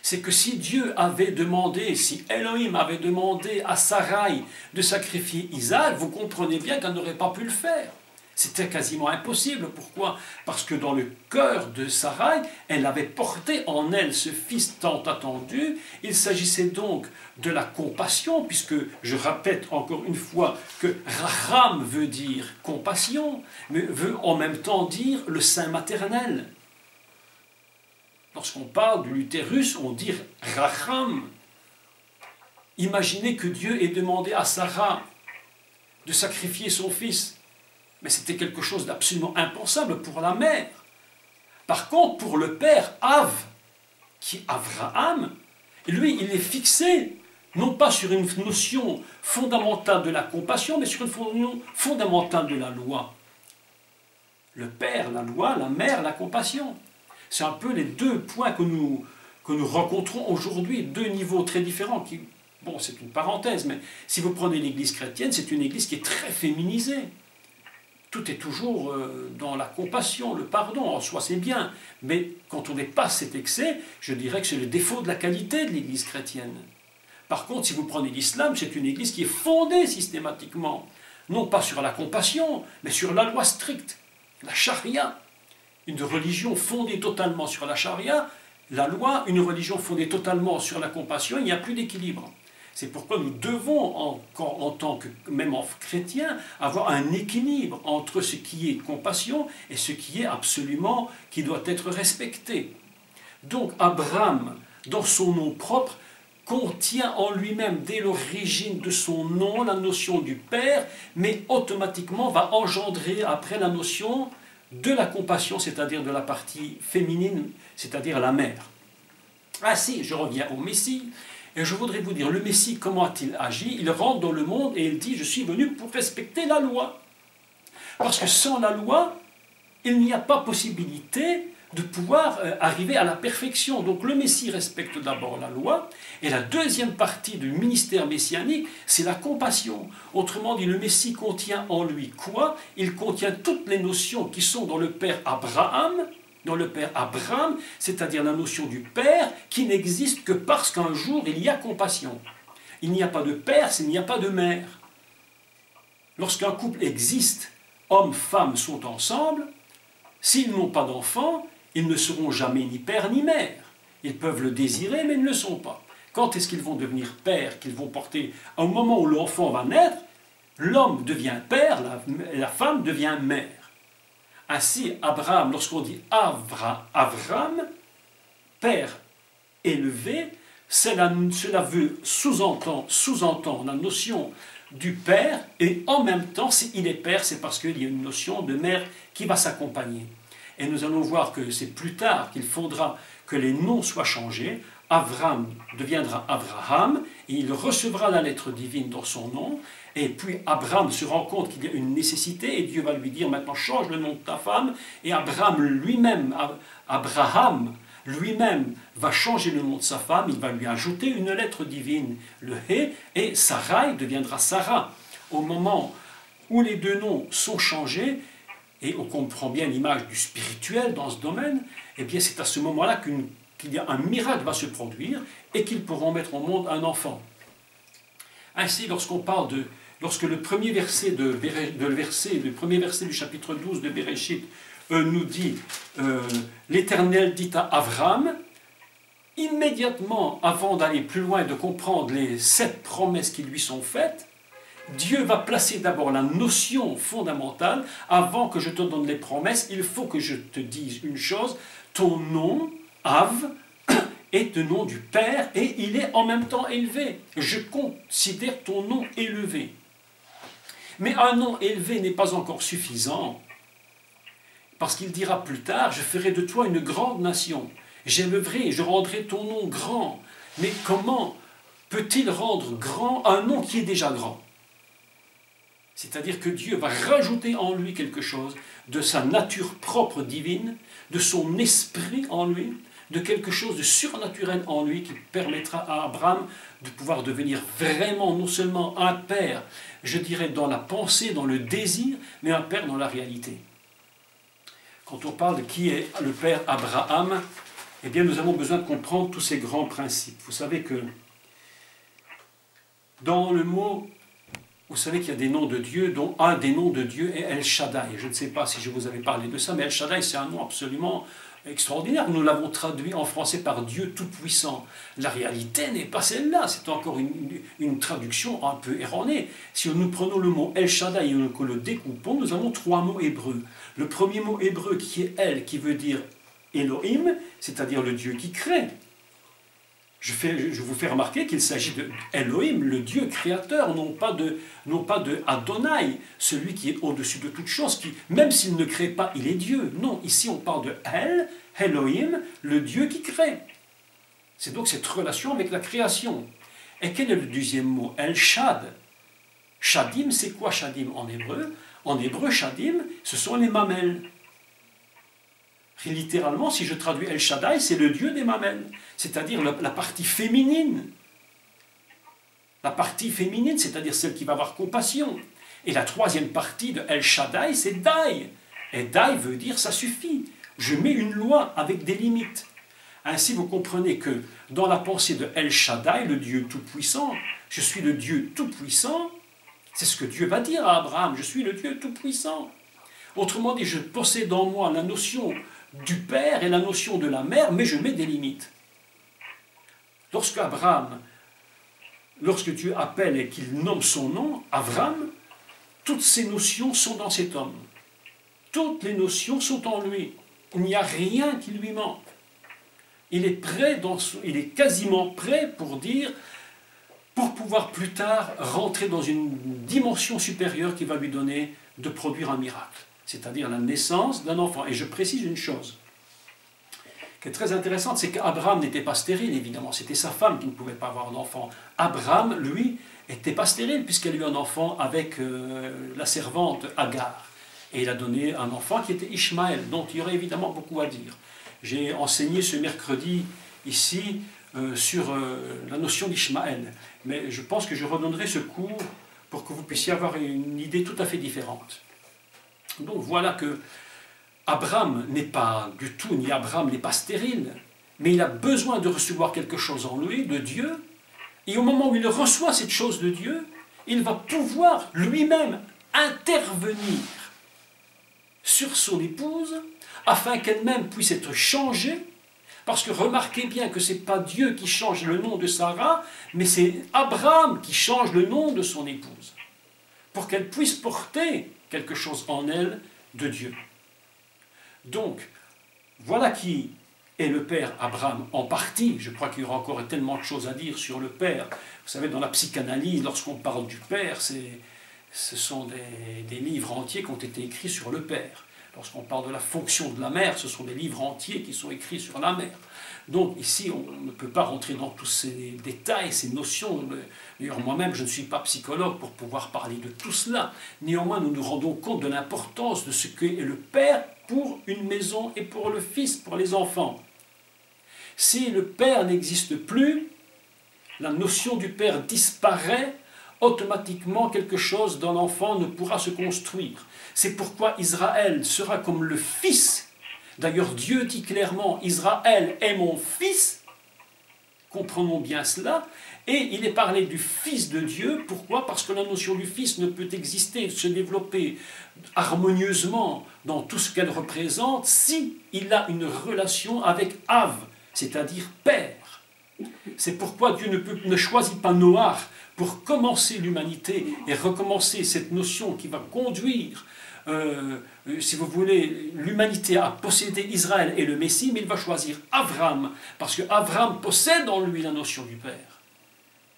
c'est que si Dieu avait demandé, si Elohim avait demandé à Sarai de sacrifier Isaac, vous comprenez bien qu'elle n'aurait pas pu le faire. C'était quasiment impossible. Pourquoi? Parce que dans le cœur de Sarai, elle avait porté en elle ce fils tant attendu. Il s'agissait donc de la compassion, puisque je répète encore une fois que Raham veut dire compassion, mais veut en même temps dire le sein maternel. Lorsqu'on parle de l'utérus, on dit Raham. Imaginez que Dieu ait demandé à Sarah de sacrifier son fils. Mais c'était quelque chose d'absolument impensable pour la mère. Par contre, pour le père, Av, qui est Abraham, lui, il est fixé, non pas sur une notion fondamentale de la compassion, mais sur une notion fondamentale de la loi. Le père, la loi, la mère, la compassion. C'est un peu les deux points que nous rencontrons aujourd'hui, deux niveaux très différents. Bon, c'est une parenthèse, mais si vous prenez l'Église chrétienne, c'est une Église qui est très féminisée. Tout est toujours dans la compassion, le pardon, en soi c'est bien, mais quand on dépasse cet excès, je dirais que c'est le défaut de la qualité de l'Église chrétienne. Par contre, si vous prenez l'islam, c'est une Église qui est fondée systématiquement, non pas sur la compassion, mais sur la loi stricte, la charia. Une religion fondée totalement sur la charia, la loi, une religion fondée totalement sur la compassion, il n'y a plus d'équilibre. C'est pourquoi nous devons, en tant que, même en chrétien, avoir un équilibre entre ce qui est compassion et ce qui est absolument, qui doit être respecté. Donc Abraham, dans son nom propre, contient en lui-même, dès l'origine de son nom, la notion du Père, mais automatiquement va engendrer après la notion de la compassion, c'est-à-dire de la partie féminine, c'est-à-dire la mère. Ainsi, je reviens au Messie. Et je voudrais vous dire, le Messie, comment a-t-il agi? Il rentre dans le monde et il dit, je suis venu pour respecter la loi. Parce que sans la loi, il n'y a pas possibilité de pouvoir arriver à la perfection. Donc le Messie respecte d'abord la loi, et la deuxième partie du ministère messianique, c'est la compassion. Autrement dit, le Messie contient en lui quoi? Il contient toutes les notions qui sont dans le Père Abraham, c'est-à-dire la notion du Père qui n'existe que parce qu'un jour il y a compassion. Il n'y a pas de père s'il n'y a pas de mère. Lorsqu'un couple existe, hommes, femmes sont ensemble, s'ils n'ont pas d'enfants, ils ne seront jamais ni père ni mère. Ils peuvent le désirer, mais ils ne le sont pas. Quand est-ce qu'ils vont devenir pères, qu'ils vont porter, au moment où l'enfant va naître, l'homme devient père, la femme devient mère. Ainsi, Abraham, lorsqu'on dit Avram, père élevé, cela veut sous-entend la notion du père, et en même temps, s'il est père, c'est parce qu'il y a une notion de mère qui va s'accompagner. Et nous allons voir que c'est plus tard qu'il faudra que les noms soient changés. Avram deviendra Abraham, et il recevra la lettre divine dans son nom, et puis Abraham se rend compte qu'il y a une nécessité, et Dieu va lui dire maintenant change le nom de ta femme, et Abraham lui-même va changer le nom de sa femme, il va lui ajouter une lettre divine, le Hé, et Sarai deviendra Sarah. Au moment où les deux noms sont changés, et on comprend bien l'image du spirituel dans ce domaine, eh bien c'est à ce moment-là qu'il y a un miracle va se produire, et qu'ils pourront mettre au monde un enfant. Ainsi, lorsque le premier verset du chapitre 12 de Bereshit nous dit l'Éternel dit à Avram, immédiatement avant d'aller plus loin et de comprendre les 7 promesses qui lui sont faites, Dieu va placer d'abord la notion fondamentale. Avant que je te donne les promesses, il faut que je te dise une chose, ton nom, Av, est le nom du Père et il est en même temps élevé. Je considère ton nom élevé. Mais un nom élevé n'est pas encore suffisant. Parce qu'il dira plus tard, je ferai de toi une grande nation. J'élèverai, je rendrai ton nom grand. Mais comment peut-il rendre grand un nom qui est déjà grand? C'est-à-dire que Dieu va rajouter en lui quelque chose de sa nature propre divine, de son esprit en lui, de quelque chose de surnaturel en lui qui permettra à Abraham de pouvoir devenir vraiment non seulement un père, je dirais dans la pensée, dans le désir, mais un père dans la réalité. Quand on parle de qui est le père Abraham, eh bien nous avons besoin de comprendre tous ces grands principes. Vous savez que dans le mot, vous savez qu'il y a des noms de Dieu, dont un des noms de Dieu est El Shaddai. Je ne sais pas si je vous avais parlé de ça, mais El Shaddai c'est un nom absolument extraordinaire. Nous l'avons traduit en français par Dieu Tout-Puissant. La réalité n'est pas celle-là, c'est encore une traduction un peu erronée. Si nous prenons le mot El Shaddai et que le découpons, nous avons 3 mots hébreux. Le premier mot hébreu qui est El, qui veut dire Elohim, c'est-à-dire le Dieu qui crée. Je vous fais remarquer qu'il s'agit de Elohim, le Dieu créateur, non pas de Adonai, celui qui est au-dessus de toute chose, qui, même s'il ne crée pas, il est Dieu. Non, ici on parle de Elohim, le Dieu qui crée. C'est donc cette relation avec la création. Et quel est le deuxième mot? El Shad. Shadim, c'est quoi Shadim en hébreu? En hébreu, Shadim, ce sont les mamelles. Littéralement, si je traduis El Shaddai, c'est le Dieu des mamelles, c'est-à-dire la partie féminine. La partie féminine, c'est-à-dire celle qui va avoir compassion. Et la troisième partie de El Shaddai, c'est Dai. Et Dai veut dire ça suffit. Je mets une loi avec des limites. Ainsi, vous comprenez que dans la pensée de El Shaddai, le Dieu Tout-Puissant, je suis le Dieu Tout-Puissant, c'est ce que Dieu va dire à Abraham, je suis le Dieu Tout-Puissant. Autrement dit, je possède en moi la notion du père et la notion de la mère, mais je mets des limites. Lorsque Dieu appelle et qu'il nomme son nom, Avram, toutes ces notions sont dans cet homme. Toutes les notions sont en lui. Il n'y a rien qui lui manque. Il est quasiment prêt pour pouvoir plus tard rentrer dans une dimension supérieure qui va lui donner de produire un miracle. C'est-à-dire la naissance d'un enfant. Et je précise une chose qui est très intéressante, c'est qu'Abraham n'était pas stérile, évidemment. C'était sa femme qui ne pouvait pas avoir d'enfant. Abraham, lui, n'était pas stérile puisqu'il a eu un enfant avec la servante Agar. Et il a donné un enfant qui était Ishmaël, dont il y aurait évidemment beaucoup à dire. J'ai enseigné ce mercredi ici sur la notion d'Ishmaël. Mais je pense que je redonnerai ce cours pour que vous puissiez avoir une idée tout à fait différente. Donc voilà que Abraham n'est pas du tout, ni Abraham n'est pas stérile, mais il a besoin de recevoir quelque chose en lui, de Dieu, et au moment où il reçoit cette chose de Dieu, il va pouvoir lui-même intervenir sur son épouse afin qu'elle-même puisse être changée, parce que remarquez bien que ce n'est pas Dieu qui change le nom de Sarah, mais c'est Abraham qui change le nom de son épouse, pour qu'elle puisse porter quelque chose en elle de Dieu. Donc, voilà qui est le père Abraham en partie. Je crois qu'il y aura encore tellement de choses à dire sur le père. Vous savez, dans la psychanalyse, lorsqu'on parle du père, ce sont des livres entiers qui ont été écrits sur le père. Lorsqu'on parle de la fonction de la mère, ce sont des livres entiers qui sont écrits sur la mère. Donc ici, on ne peut pas rentrer dans tous ces détails, ces notions. D'ailleurs, moi-même, je ne suis pas psychologue pour pouvoir parler de tout cela. Néanmoins, nous nous rendons compte de l'importance de ce qu'est le père pour une maison et pour le fils, pour les enfants. Si le père n'existe plus, la notion du père disparaît, automatiquement quelque chose dans l'enfant ne pourra se construire. C'est pourquoi Israël sera comme le fils. D'ailleurs, Dieu dit clairement, Israël est mon fils. Comprenons bien cela. Et il est parlé du fils de Dieu. Pourquoi? Parce que la notion du fils ne peut exister, se développer harmonieusement dans tout ce qu'elle représente si il a une relation avec Av, c'est-à-dire père. C'est pourquoi Dieu ne choisit pas Noach pour commencer l'humanité et recommencer cette notion qui va conduire, si vous voulez, l'humanité à posséder Israël et le Messie, mais il va choisir Abraham, parce que Abraham possède en lui la notion du Père.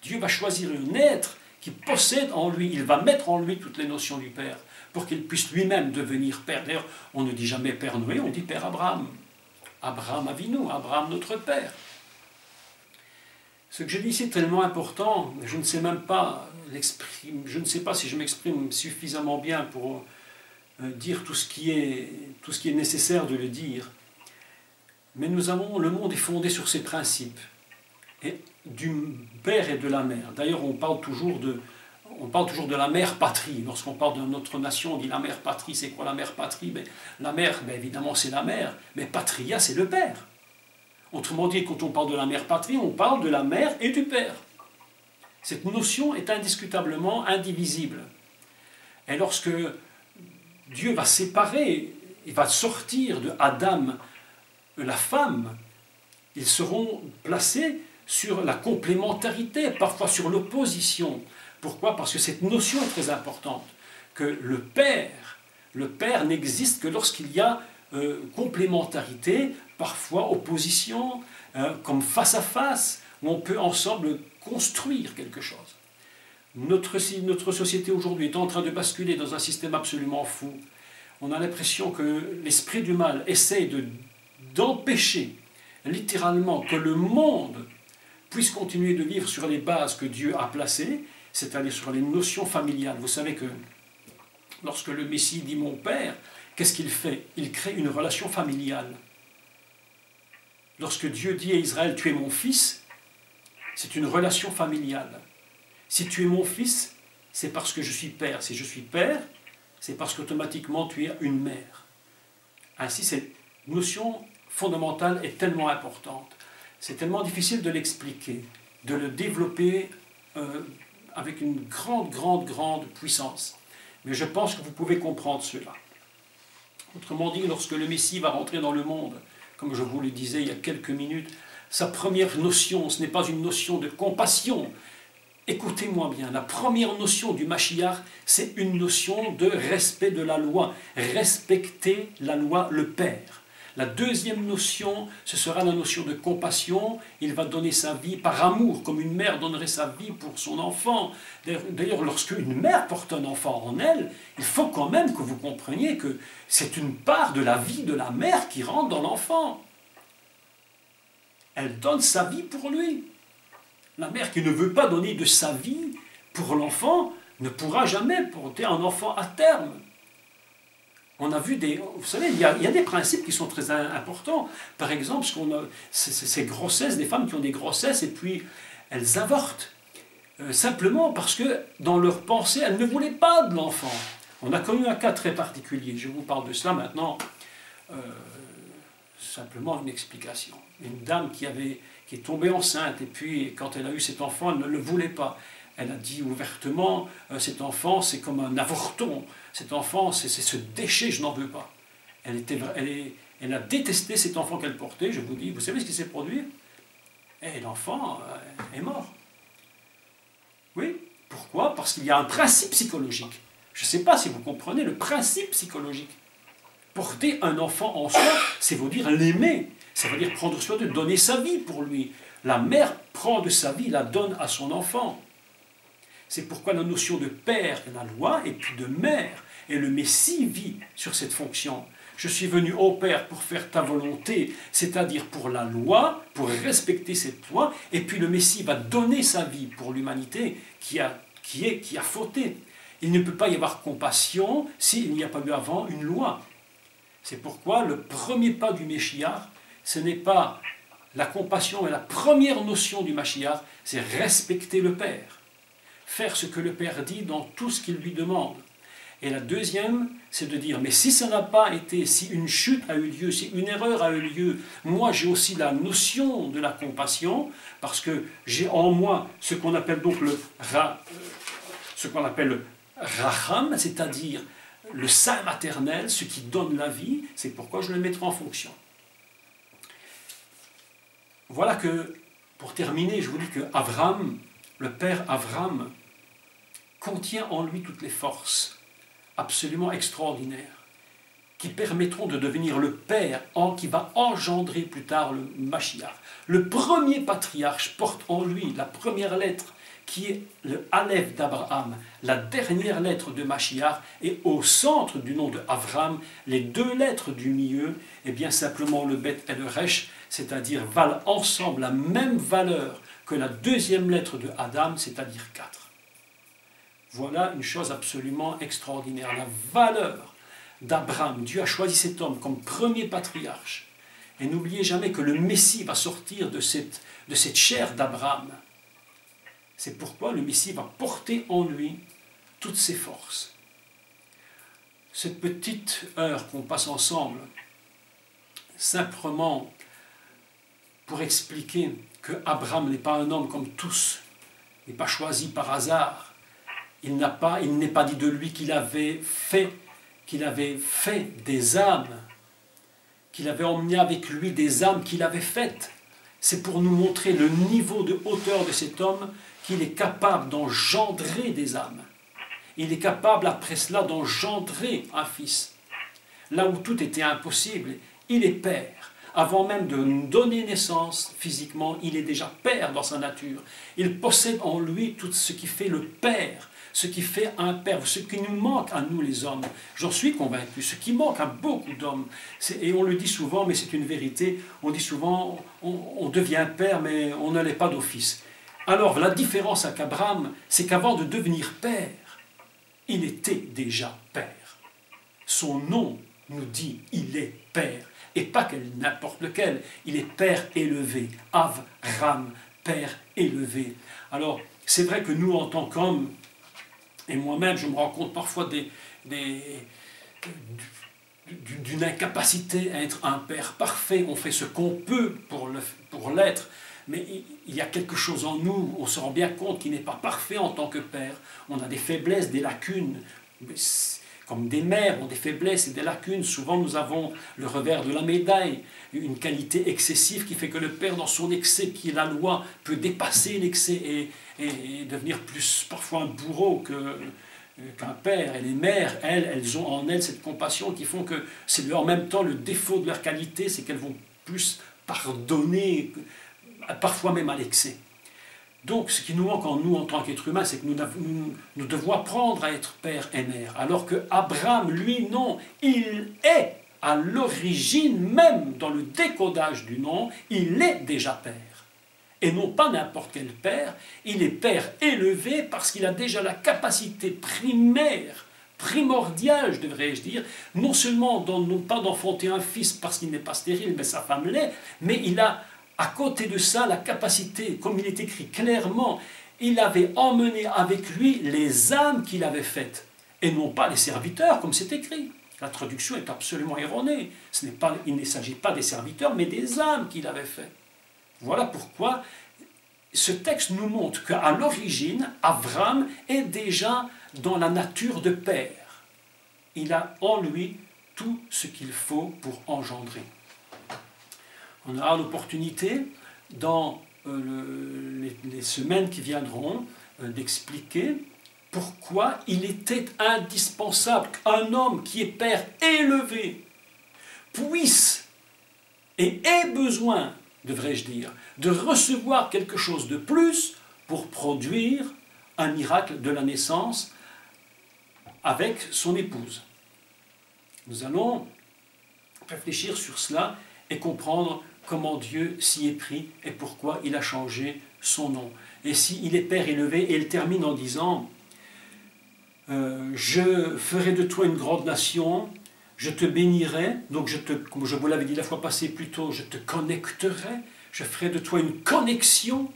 Dieu va choisir un être qui possède en lui, il va mettre en lui toutes les notions du Père, pour qu'il puisse lui-même devenir Père. D'ailleurs, on ne dit jamais Père Noé, on dit Père Abraham. Abraham Avinu, Abraham notre Père. Ce que je dis ici est tellement important, je ne sais même pas je ne sais pas si je m'exprime suffisamment bien pour dire tout ce qui est nécessaire de le dire. Mais le monde est fondé sur ces principes, et du père et de la mère. D'ailleurs, on parle toujours de la mère patrie. Lorsqu'on parle de notre nation, on dit la mère patrie. C'est quoi la mère patrie? La mère, évidemment, c'est la mère, mais patria, c'est le père. Autrement dit, quand on parle de la mère patrie, on parle de la mère et du père. Cette notion est indiscutablement indivisible. Et lorsque Dieu va séparer, il va sortir de Adam la femme, ils seront placés sur la complémentarité, parfois sur l'opposition. Pourquoi? Parce que cette notion est très importante, que le père n'existe que lorsqu'il y a complémentarité, parfois opposition, comme face à face, où on peut ensemble construire quelque chose. Notre société aujourd'hui est en train de basculer dans un système absolument fou. On a l'impression que l'esprit du mal essaie d'empêcher littéralement que le monde puisse continuer de vivre sur les bases que Dieu a placées, c'est-à-dire sur les notions familiales. Vous savez que lorsque le Messie dit « mon Père », qu'est-ce qu'il fait? Il crée une relation familiale. Lorsque Dieu dit à Israël « tu es mon fils », c'est une relation familiale. Si tu es mon fils, c'est parce que je suis père. Si je suis père, c'est parce qu'automatiquement tu es une mère. Ainsi, cette notion fondamentale est tellement importante. C'est tellement difficile de l'expliquer, de le développer avec une grande puissance. Mais je pense que vous pouvez comprendre cela. Autrement dit, lorsque le Messie va rentrer dans le monde, comme je vous le disais il y a quelques minutes, sa première notion, ce n'est pas une notion de compassion. Écoutez-moi bien, la première notion du Mashiach, c'est une notion de respect de la loi. Respecter la loi, le Père. La deuxième notion, ce sera la notion de compassion. Il va donner sa vie par amour, comme une mère donnerait sa vie pour son enfant. D'ailleurs, lorsque une mère porte un enfant en elle, il faut quand même que vous compreniez que c'est une part de la vie de la mère qui rentre dans l'enfant. Elle donne sa vie pour lui. La mère qui ne veut pas donner de sa vie pour l'enfant ne pourra jamais porter un enfant à terme. On a vu vous savez, il y a des principes qui sont très importants. Par exemple, ces grossesses, des femmes qui ont des grossesses et puis elles avortent. Simplement parce que dans leur pensée, elles ne voulaient pas de l'enfant. On a connu un cas très particulier. Je vous parle de cela maintenant. Simplement une explication. Une dame qui est tombée enceinte et puis quand elle a eu cet enfant, elle ne le voulait pas. Elle a dit ouvertement, cet enfant c'est comme un avorton, cet enfant c'est ce déchet, je n'en veux pas. Elle a détesté cet enfant qu'elle portait, je vous dis, vous savez ce qui s'est produit? Et l'enfant est mort. Oui, pourquoi? Parce qu'il y a un principe psychologique. Je ne sais pas si vous comprenez le principe psychologique. Porter un enfant en soi, c'est vous dire l'aimer, ça veut dire prendre soin de donner sa vie pour lui. La mère prend de sa vie, la donne à son enfant. C'est pourquoi la notion de père est la loi, et puis de mère, et le Messie vit sur cette fonction. Je suis venu au Père pour faire ta volonté, c'est-à-dire pour la loi, pour respecter cette loi, et puis le Messie va donner sa vie pour l'humanité qui a fauté. Il ne peut pas y avoir compassion s'il n'y a pas eu avant une loi. C'est pourquoi le premier pas du Meshiach, ce n'est pas la compassion, mais la première notion du Mashiach, c'est respecter le Père. Faire ce que le Père dit dans tout ce qu'il lui demande. Et la deuxième, c'est de dire, mais si ça n'a pas été, si une chute a eu lieu, si une erreur a eu lieu, moi j'ai aussi la notion de la compassion, parce que j'ai en moi ce qu'on appelle donc le Racham, c'est-à-dire le sein maternel, ce qui donne la vie, c'est pourquoi je le mettrai en fonction. Voilà que, pour terminer, je vous dis que Avram, le père Avram, contient en lui toutes les forces absolument extraordinaires qui permettront de devenir le père qui va engendrer plus tard le Mashiach. Le premier patriarche porte en lui la première lettre qui est le Aleph d'Abraham, la dernière lettre de Mashiach, et au centre du nom de Avram, les deux lettres du milieu, et bien simplement le Bet et le Resh, c'est-à-dire valent ensemble la même valeur que la deuxième lettre de Adam, c'est-à-dire 4. Voilà une chose absolument extraordinaire, la valeur d'Abraham. Dieu a choisi cet homme comme premier patriarche. Et n'oubliez jamais que le Messie va sortir de cette chair d'Abraham. C'est pourquoi le Messie va porter en lui toutes ses forces. Cette petite heure qu'on passe ensemble, simplement pour expliquer que Abraham n'est pas un homme comme tous, n'est pas choisi par hasard. Il n'est pas dit de lui qu'il avait fait des âmes, qu'il avait emmené avec lui des âmes qu'il avait faites. C'est pour nous montrer le niveau de hauteur de cet homme qu'il est capable d'engendrer des âmes. Il est capable après cela d'engendrer un fils. Là où tout était impossible, il est père. Avant même de nous donner naissance physiquement, il est déjà père dans sa nature. Il possède en lui tout ce qui fait le père, ce qui fait un père, ce qui nous manque à nous les hommes. J'en suis convaincu, ce qui manque à beaucoup d'hommes. Et on le dit souvent, mais c'est une vérité, on dit souvent, on devient père, mais on ne l'est pas d'office. Alors la différence avec Abraham, c'est qu'avant de devenir père, il était déjà père. Son nom nous dit, il est père. Et pas n'importe lequel, il est père élevé, Avram, père élevé. Alors, c'est vrai que nous, en tant qu'hommes, et moi-même, je me rends compte parfois d'une incapacité à être un père parfait. On fait ce qu'on peut pour l'être, mais il y a quelque chose en nous, on se rend bien compte qu'il n'est pas parfait en tant que père. On a des faiblesses, des lacunes. Comme des mères ont des faiblesses et des lacunes, souvent nous avons le revers de la médaille, une qualité excessive qui fait que le père, dans son excès, qui est la loi, peut dépasser l'excès et devenir plus parfois un bourreau qu'un père. Et les mères, elles ont en elles cette compassion qui font que c'est en même temps le défaut de leur qualité, c'est qu'elles vont plus pardonner, parfois même à l'excès. Donc, ce qui nous manque en nous, en tant qu'être humain, c'est que nous devons apprendre à être père et mère. Alors que Abraham, lui, non, il est à l'origine même, dans le décodage du nom, il est déjà père. Et non pas n'importe quel père, il est père élevé parce qu'il a déjà la capacité primaire primordial, je devrais-je dire, non seulement non pas d'enfanter un fils parce qu'il n'est pas stérile, mais sa femme l'est, mais il a à côté de ça la capacité, comme il est écrit clairement, il avait emmené avec lui les âmes qu'il avait faites, et non pas les serviteurs, comme c'est écrit. La traduction est absolument erronée. Il ne s'agit pas des serviteurs, mais des âmes qu'il avait faites. Voilà pourquoi ce texte nous montre qu'à l'origine, Avram est déjà dans la nature de père. Il a en lui tout ce qu'il faut pour engendrer. On aura l'opportunité, dans les semaines qui viendront, d'expliquer pourquoi il était indispensable qu'un homme qui est père élevé puisse et ait besoin, devrais-je dire, de recevoir quelque chose de plus pour produire un miracle de la naissance avec son épouse. Nous allons réfléchir sur cela et comprendre comment Dieu s'y est pris et pourquoi il a changé son nom. Et s'il est père élevé, et il termine en disant je ferai de toi une grande nation, je te bénirai, donc comme je vous l'avais dit la fois passée plus tôt, je te connecterai, je ferai de toi une connexion.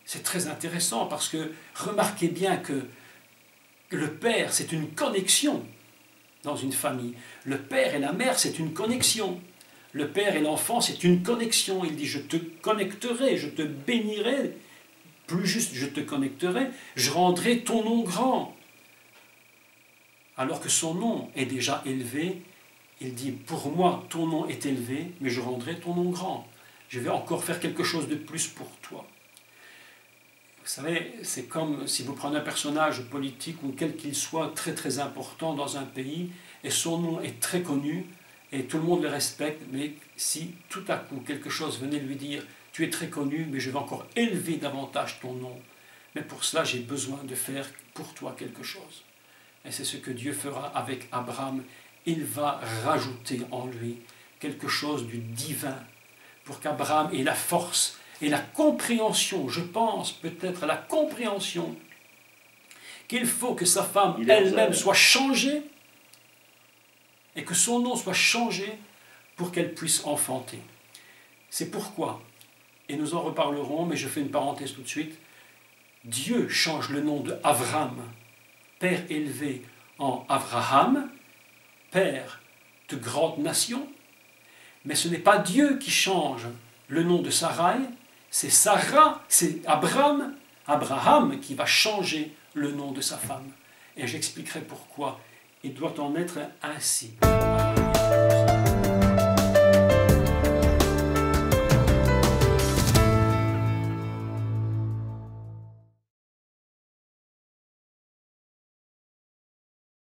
C'est très intéressant parce que remarquez bien que le père, c'est une connexion dans une famille. Le père et la mère, c'est une connexion. Le père et l'enfant, c'est une connexion. Il dit, je te connecterai, je te bénirai, plus juste, je te connecterai, je rendrai ton nom grand. Alors que son nom est déjà élevé, il dit, pour moi, ton nom est élevé, mais je rendrai ton nom grand. Je vais encore faire quelque chose de plus pour toi. Vous savez, c'est comme si vous prenez un personnage politique ou quel qu'il soit très très important dans un pays, et son nom est très connu, et tout le monde le respecte, mais si tout à coup quelque chose venait lui dire « tu es très connu, mais je vais encore élever davantage ton nom, mais pour cela j'ai besoin de faire pour toi quelque chose ». Et c'est ce que Dieu fera avec Abraham. Il va rajouter en lui quelque chose du divin pour qu'Abraham ait la force et la compréhension, je pense peut-être la compréhension qu'il faut que sa femme elle-même soit changée et que son nom soit changé pour qu'elle puisse enfanter. C'est pourquoi, et nous en reparlerons, mais je fais une parenthèse tout de suite, Dieu change le nom de Avram, père élevé, en Abraham, père de grande nation, mais ce n'est pas Dieu qui change le nom de Sarai, c'est Sarah, c'est Abraham qui va changer le nom de sa femme. Et j'expliquerai pourquoi il doit en être ainsi.